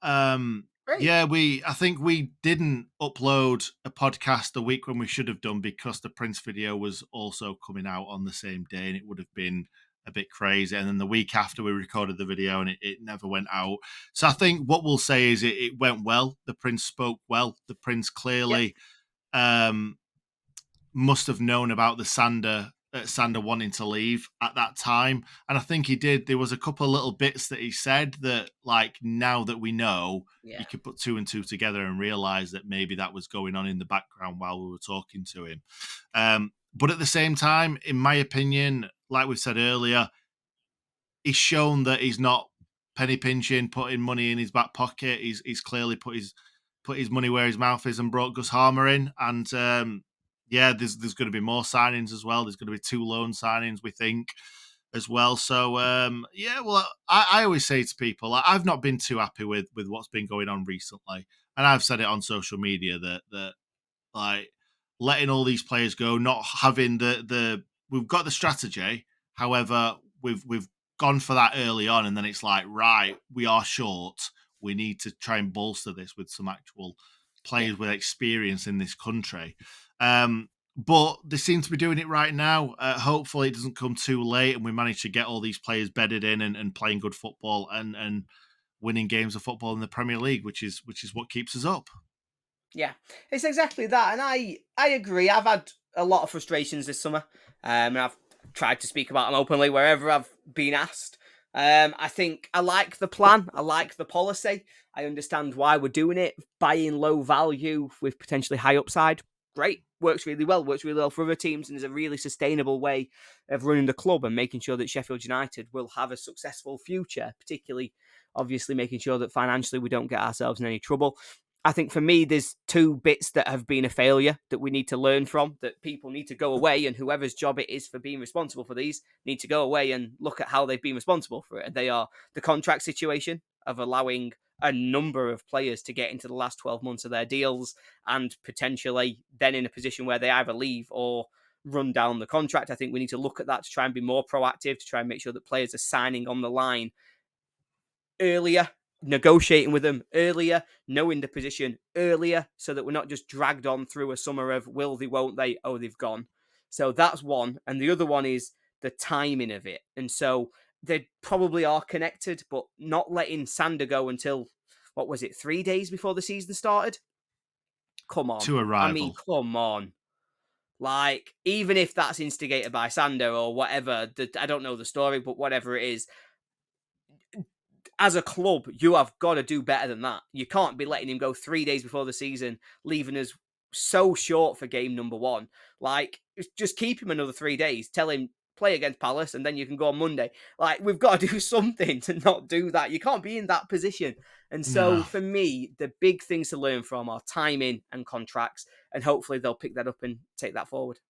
Great. Yeah, I think we didn't upload a podcast the week when we should have done because the Prince video was also coming out on the same day, and it would have been a bit crazy. And then the week after we recorded the video, and it never went out. So I think what we'll say is it went well. The Prince spoke well. The Prince Yep. clearly um, must have known about the Sander wanting to leave at that time, and I think he did. There was a couple of little bits that he said that, like, now that we know, Yeah. you could put two and two together and realize that maybe that was going on in the background while we were talking to him. But at the same time, in my opinion, like we said earlier, he's shown that he's not penny pinching, putting money in his back pocket. He's clearly put his money where his mouth is and brought Gus Harmer in. And yeah, there's going to be more signings as well. There's going to be 2 loan signings, we think, as well. So yeah, well, I always say to people, I've not been too happy with what's been going on recently, and I've said it on social media that like letting all these players go, not having the we've got the strategy. However, we've gone for that early on, and then it's like, right, we are short. We need to try and bolster this with some actual Yeah. players with experience in this country. But they seem to be doing it right now. Hopefully, it doesn't come too late, and we manage to get all these players bedded in and playing good football and winning games of football in the Premier League, which is what keeps us up. Yeah, it's exactly that, and I agree. I've had a lot of frustrations this summer, and I've tried to speak about them openly wherever I've been asked. I think I like the plan. I like the policy. I understand why we're doing it. Buying low value with potentially high upside. Great. Works really well. Works really well for other teams and is a really sustainable way of running the club and making sure that Sheffield United will have a successful future, particularly, obviously, making sure that financially we don't get ourselves in any trouble. I think for me, there's 2 bits that have been a failure that we need to learn from, that people need to go away, and whoever's job it is for being responsible for these need to go away and look at how they've been responsible for it. And they are the contract situation of allowing a number of players to get into the last 12 months of their deals and potentially then in a position where they either leave or run down the contract. I think we need to look at that to try and be more proactive, to try and make sure that players are signing on the line earlier, negotiating with them earlier, knowing the position earlier, so that we're not just dragged on through a summer of will they, won't they, oh, they've gone. So that's one. And the other one is the timing of it. And so they probably are connected, but not letting Sander go until, what was it, 3 days before the season started? Come on. To I mean, arrival. come on. Like, even if that's instigated by Sander or whatever, I don't know the story, but whatever it is, as a club, you have got to do better than that. You can't be letting him go 3 days before the season, leaving us so short for game number 1. Like, just keep him another 3 days. Tell him, play against Palace, and then you can go on Monday. Like, we've got to do something to not do that. You can't be in that position. And so, No. for me, the big things to learn from are timing and contracts, and hopefully they'll pick that up and take that forward.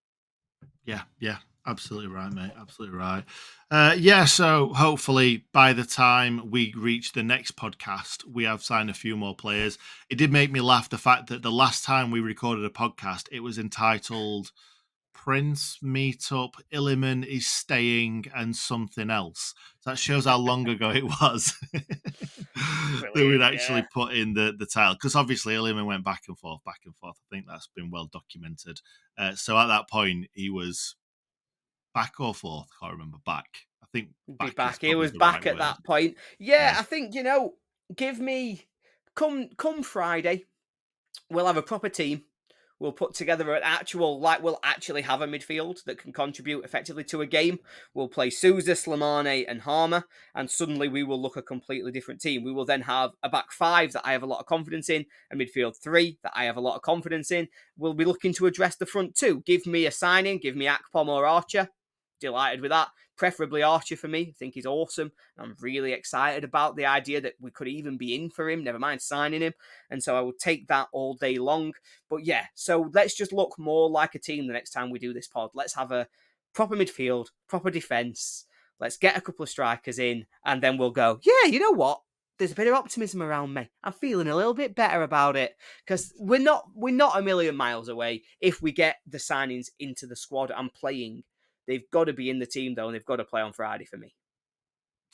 Yeah, yeah, absolutely right, mate. Absolutely right. Yeah, so hopefully by the time we reach the next podcast, we have signed a few more players. It did make me laugh the fact that the last time we recorded a podcast, it was entitled Prince Meetup, Illiman is Staying, and Something Else. So that shows how long ago it was that we'd Brilliant, actually yeah. put in the title. Because obviously Illiman went back and forth, back and forth. I think that's been well documented. So at that point, he was back or forth. Can't remember. Back. I think Be back is back. He probably was the right back at word. that point. Yeah, Yeah. I think, give me come Friday, we'll have a proper team. We'll put together an actual, like, we'll actually have a midfield that can contribute effectively to a game. We'll play Souza, Slimane, and Harmer, and suddenly we will look a completely different team. We will then have a back 5 that I have a lot of confidence in, a midfield 3 that I have a lot of confidence in. We'll be looking to address the front 2. Give me a signing, give me Akpom or Archer. Delighted with that. preferably Archer for me. I think he's awesome. I'm really excited about the idea that we could even be in for him, never mind signing him. And so I would take that all day long. But yeah, so let's just look more like a team the next time we do this pod. Let's have a proper midfield, proper defence. Let's get a couple of strikers in, and then we'll go, yeah, you know what? There's a bit of optimism around me. I'm feeling a little bit better about it because we're not a million miles away if we get the signings into the squad and playing. They've got to be in the team though, and they've got to play on Friday for me.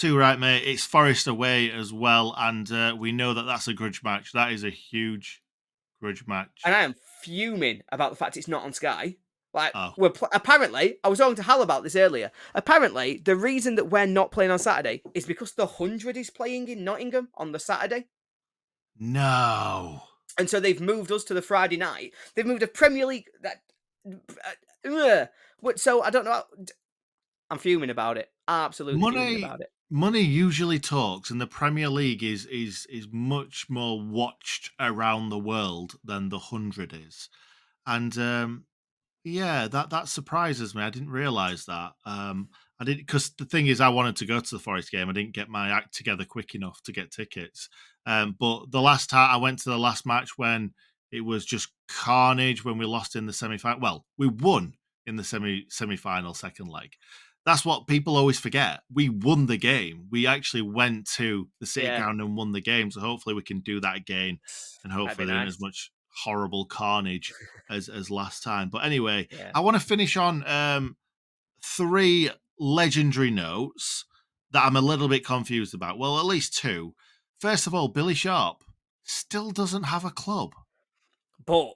Too right, mate. It's Forest away as well, and we know that that's a grudge match. That is a huge grudge match. And I am fuming about the fact it's not on Sky. Like, Oh, apparently, I was talking to Hal about this earlier. Apparently, the reason that we're not playing on Saturday is because the 100 is playing in Nottingham on the Saturday. no. And so they've moved us to the Friday night. They've moved a Premier League. So I don't know. I'm fuming about it. Absolutely fuming about it. Money usually talks, and the Premier League is much more watched around the world than the 100 is. And yeah, that surprises me. I didn't realize that. I didn't, because the thing is, I wanted to go to the Forest game. I didn't get my act together quick enough to get tickets. But the last time I went to the last match when it was just carnage when we lost in the semi-final. Well, we won in the semi-final second leg. That's what people always forget. We won the game. We actually went to the City Ground and won the game. So hopefully we can do that again, and hopefully there isn't as much horrible carnage as last time. But anyway, I want to finish on 3 legendary notes that I'm a little bit confused about. Well, at least 2. First of all, Billy Sharp still doesn't have a club. But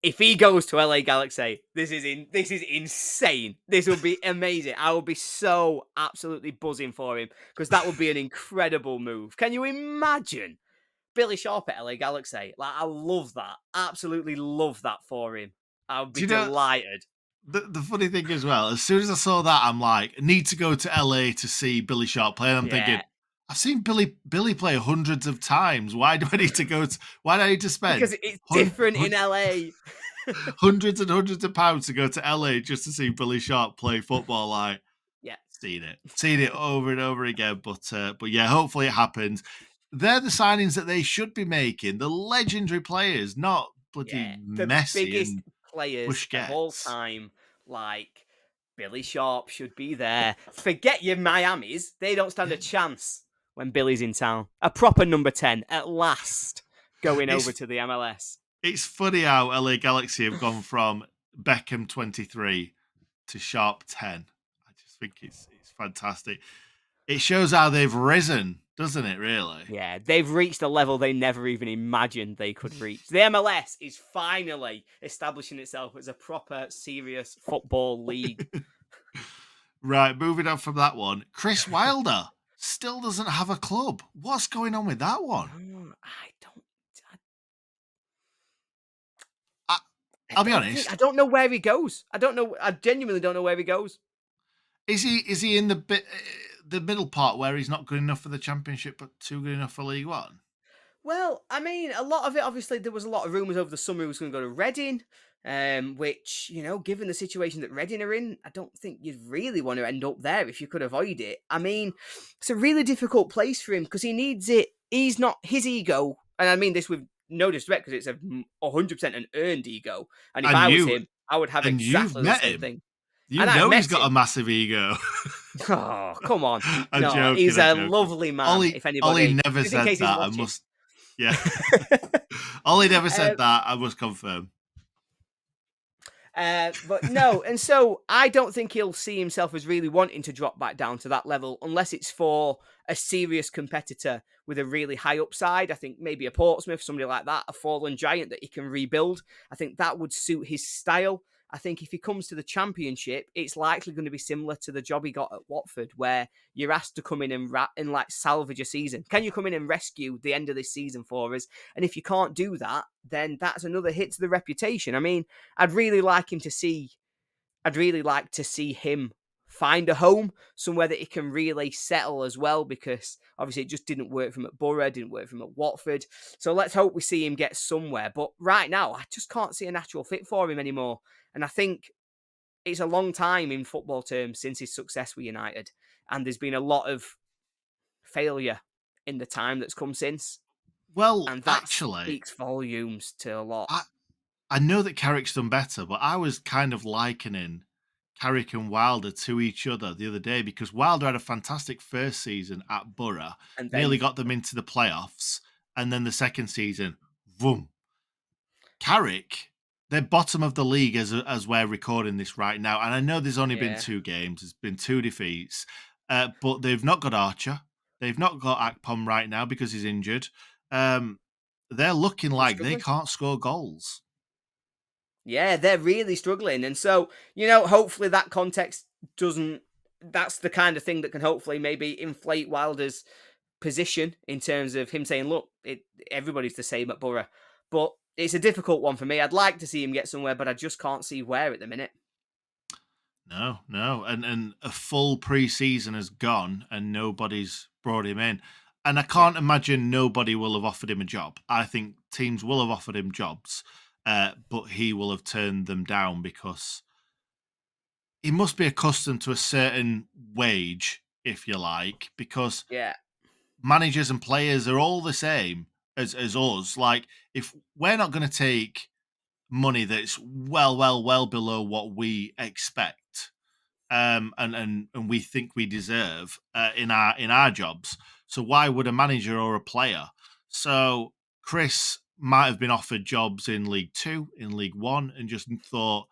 if he goes to LA Galaxy, this is insane. This will be amazing. I will be so absolutely buzzing for him because that would be an incredible move. Can you imagine Billy Sharp at LA Galaxy? Like, I love that. Absolutely love that for him. I would be delighted. The funny thing as well, as soon as I saw that, I'm like, need to go to LA to see Billy Sharp play. And I'm thinking, I've seen Billy play hundreds of times. Why do I need to why do I need to spend? Because it's different in LA. Hundreds and hundreds of pounds to go to LA just to see Billy Sharp play football. Like, seen it over and over again. But yeah, hopefully it happens. They're the signings that they should be making. The legendary players, not bloody the Messi biggest and players Busquets of all time. Like, Billy Sharp should be there. Forget your Miamis. They don't stand a chance when Billy's in town. A proper number 10 at last going over to the MLS. It's funny how LA Galaxy have gone from Beckham 23 to Sharp 10. I just think it's fantastic. It shows how they've risen, doesn't it, really? Yeah, they've reached a level they never even imagined they could reach. The MLS is finally establishing itself as a proper, serious football league. Right, moving on from that one. Chris Wilder still doesn't have a club. What's going on with that one? I'll be honest. I don't know where he goes. I genuinely don't know where he goes. Is he in the middle part where he's not good enough for the Championship but too good enough for League One? Well, I mean, a lot of it, obviously, there was a lot of rumours over the summer he was going to go to Reading, which, given the situation that Reading are in, I don't think you'd really want to end up there if you could avoid it. I mean, it's a really difficult place for him because he needs it. He's not, his ego, and I mean this with no disrespect because it's 100% an earned ego, and if I was him, I would have exactly the same thing. You know he's got a massive ego. Oh, come on. I'm joking, he's a lovely man, if anybody. Ollie never said that. I must... Yeah. Ollie never said that. I must confirm. But no, and so I don't think he'll see himself as really wanting to drop back down to that level unless it's for a serious competitor with a really high upside. I think maybe a Portsmouth, somebody like that, a fallen giant that he can rebuild. I think that would suit his style. I think if he comes to the Championship, it's likely going to be similar to the job he got at Watford, where you're asked to come in and like salvage a season. Can you come in and rescue the end of this season for us? And if you can't do that, then that's another hit to the reputation. I mean, I'd really like to see him find a home somewhere that he can really settle as well, because obviously it just didn't work for him at Borough, didn't work for him at Watford. So let's hope we see him get somewhere. But right now, I just can't see a natural fit for him anymore. And I think it's a long time in football terms since his success with United, and there's been a lot of failure in the time that's come since, Well, and that actually, speaks volumes to a lot. I I know that Carrick's done better, but I was kind of likening Carrick and Wilder to each other the other day because Wilder had a fantastic first season at Borough, And nearly then, got them into the playoffs, and then the second season, boom. Carrick, they're bottom of the league as we're recording this right now, and I know there's only been yeah, 2 games, there's been 2 defeats, but they've not got Archer, they've not got Akpom right now because he's injured. Um, they're looking they're like they struggling. can't score goals. Yeah, they're really struggling. And so, hopefully that context doesn't, that's the kind of thing that can hopefully maybe inflate Wilder's position in terms of him saying, look, everybody's the same at Borough. But it's a difficult one for me. I'd like to see him get somewhere, but I just can't see where at the minute. No, no, and a full pre-season has gone, and nobody's brought him in, and I Yeah. can't imagine nobody will have offered him a job. I think teams will have offered him jobs, but he will have turned them down because he must be accustomed to a certain wage, if you like, because Yeah. managers and players are all the same as us. Like, if we're not going to take money that's well below what we expect, and we think we deserve in our jobs. So why would a manager or a player? So Chris might have been offered jobs in League Two, in League One, and just thought,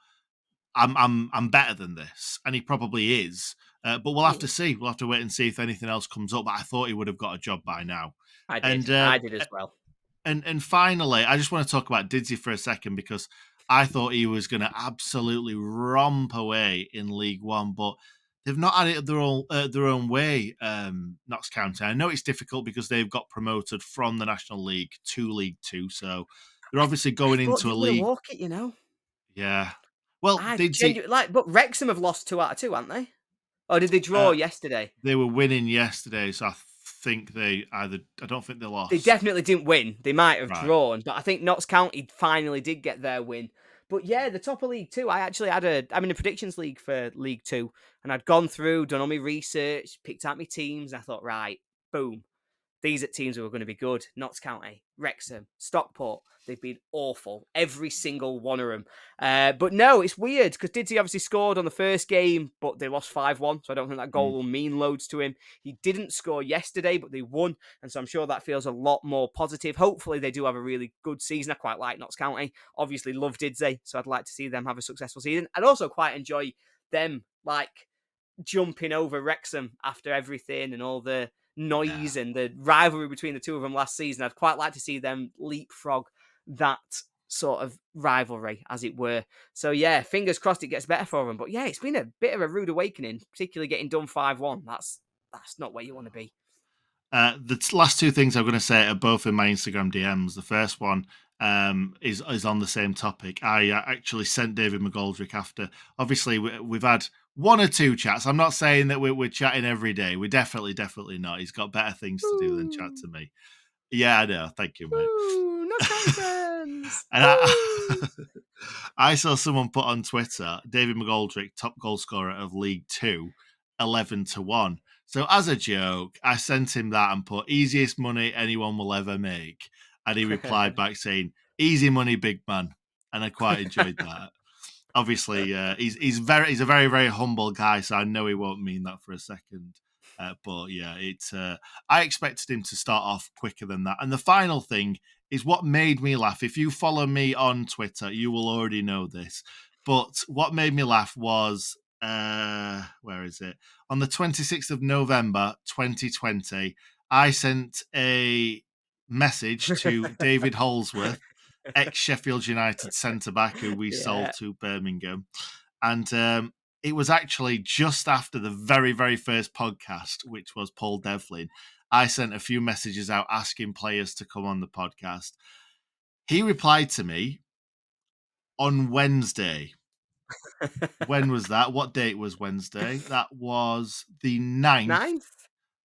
I'm better than this, and he probably is. But we'll have to Yeah. see. We'll have to wait and see if anything else comes up. But I thought he would have got a job by now. I did. And I did as well. and finally, I just want to talk about Didsy for a second because I thought he was going to absolutely romp away in League One, but they've not had it their own way. Notts County. I know it's difficult because they've got promoted from the National League to League Two, so they're I, obviously I going thought into they a would have league. walked it. Yeah. Well, I Didsy, genuinely but Wrexham have lost 2 out of 2, haven't they? Or did they draw uh, yesterday? they were winning yesterday, so I think they either. I don't think they They lost. definitely didn't win. They might have Right. drawn, but I think Notts County finally did get their win. But yeah, the top of League Two, I actually I'm in a predictions league for League Two, and I'd gone through, done all my research, picked out my teams, and I thought, right, boom, these are teams who are going to be good. Notts County, Wrexham, Stockport. They've been awful. Every single one of them. But no, it's weird because Didsy obviously scored on the first game, but they lost 5-1. So I don't think that goal Mm. will mean loads to him. He didn't score yesterday, but they won. And so I'm sure that feels a lot more positive. Hopefully they do have a really good season. I quite like Notts County. Obviously love Didsy. So I'd like to see them have a successful season. I'd also quite enjoy them jumping over Wrexham after everything and all the Yeah. noise and the rivalry between the two of them last season. I'd quite like to see them leapfrog that sort of rivalry, as it were. So yeah, fingers crossed it gets better for them. But yeah, it's been a bit of a rude awakening, particularly getting done 5-1. That's not where you want to be. Last two things I'm going to say are both in my Instagram DMs. The first one is on the same topic. I actually sent David McGoldrick after. Obviously, we've had one or two chats. I'm not saying that we're chatting every day. We're definitely not. He's got better things to do than chat Ooh, to me. Yeah, I know. Thank you, mate. ooh, Notts County friends. And Ooh. I saw someone put on Twitter, David McGoldrick, top goal scorer of League Two, 11-1. So as a joke, I sent him that and put easiest money anyone will ever make. And he replied back saying, easy money, big man. And I quite enjoyed that. Obviously, he's a very humble guy, so I know he won't mean that for a second. But yeah, I expected him to start off quicker than that. And the final thing is what made me laugh. If you follow me on Twitter, you will already know this. But what made me laugh was where is it? On the 26th of November, 2020, I sent a message to David Holsworth, ex Sheffield United centre back who we sold Yeah. to Birmingham. And it was actually just after the very first podcast, which was Paul Devlin. I sent a few messages out asking players to come on the podcast. He replied to me on Wednesday. When was that? What date was Wednesday? That was the 9th. Ninth?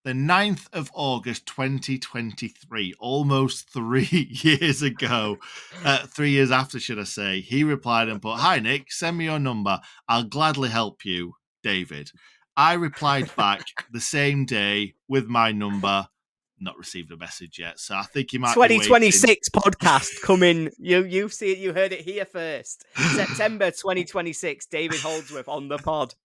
the 9th of August 2023, almost 3 years ago, 3 years after, should I say, he replied and put, "Hi, Nick, send me your number. I'll gladly help you, David." I replied back the same day with my number. Not received a message yet, so I think he might be waiting. 2026 podcast coming. You see it. You heard it here first. September 2026. David Holdsworth on the pod.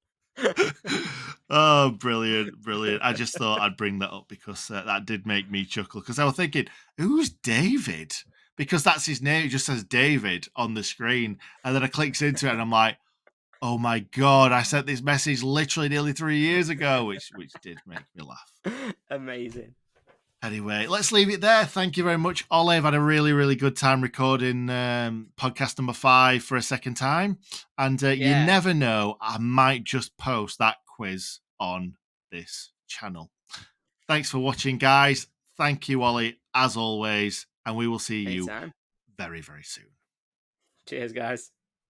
Oh, brilliant, brilliant. I just thought I'd bring that up because that did make me chuckle, because I was thinking, who's David? Because that's his name. It just says David on the screen. And then I clicks into it and I'm like, oh my God, I sent this message literally nearly 3 years ago, which did make me laugh. Amazing. Anyway, let's leave it there. Thank you very much, Ollie. I've had a really, really good time recording podcast number 5 for a second time. And you never know, I might just post that quiz on this channel. Thanks for watching, guys. Thank you, Ollie, as always. And we will see you Anytime. very, very soon. Cheers, guys.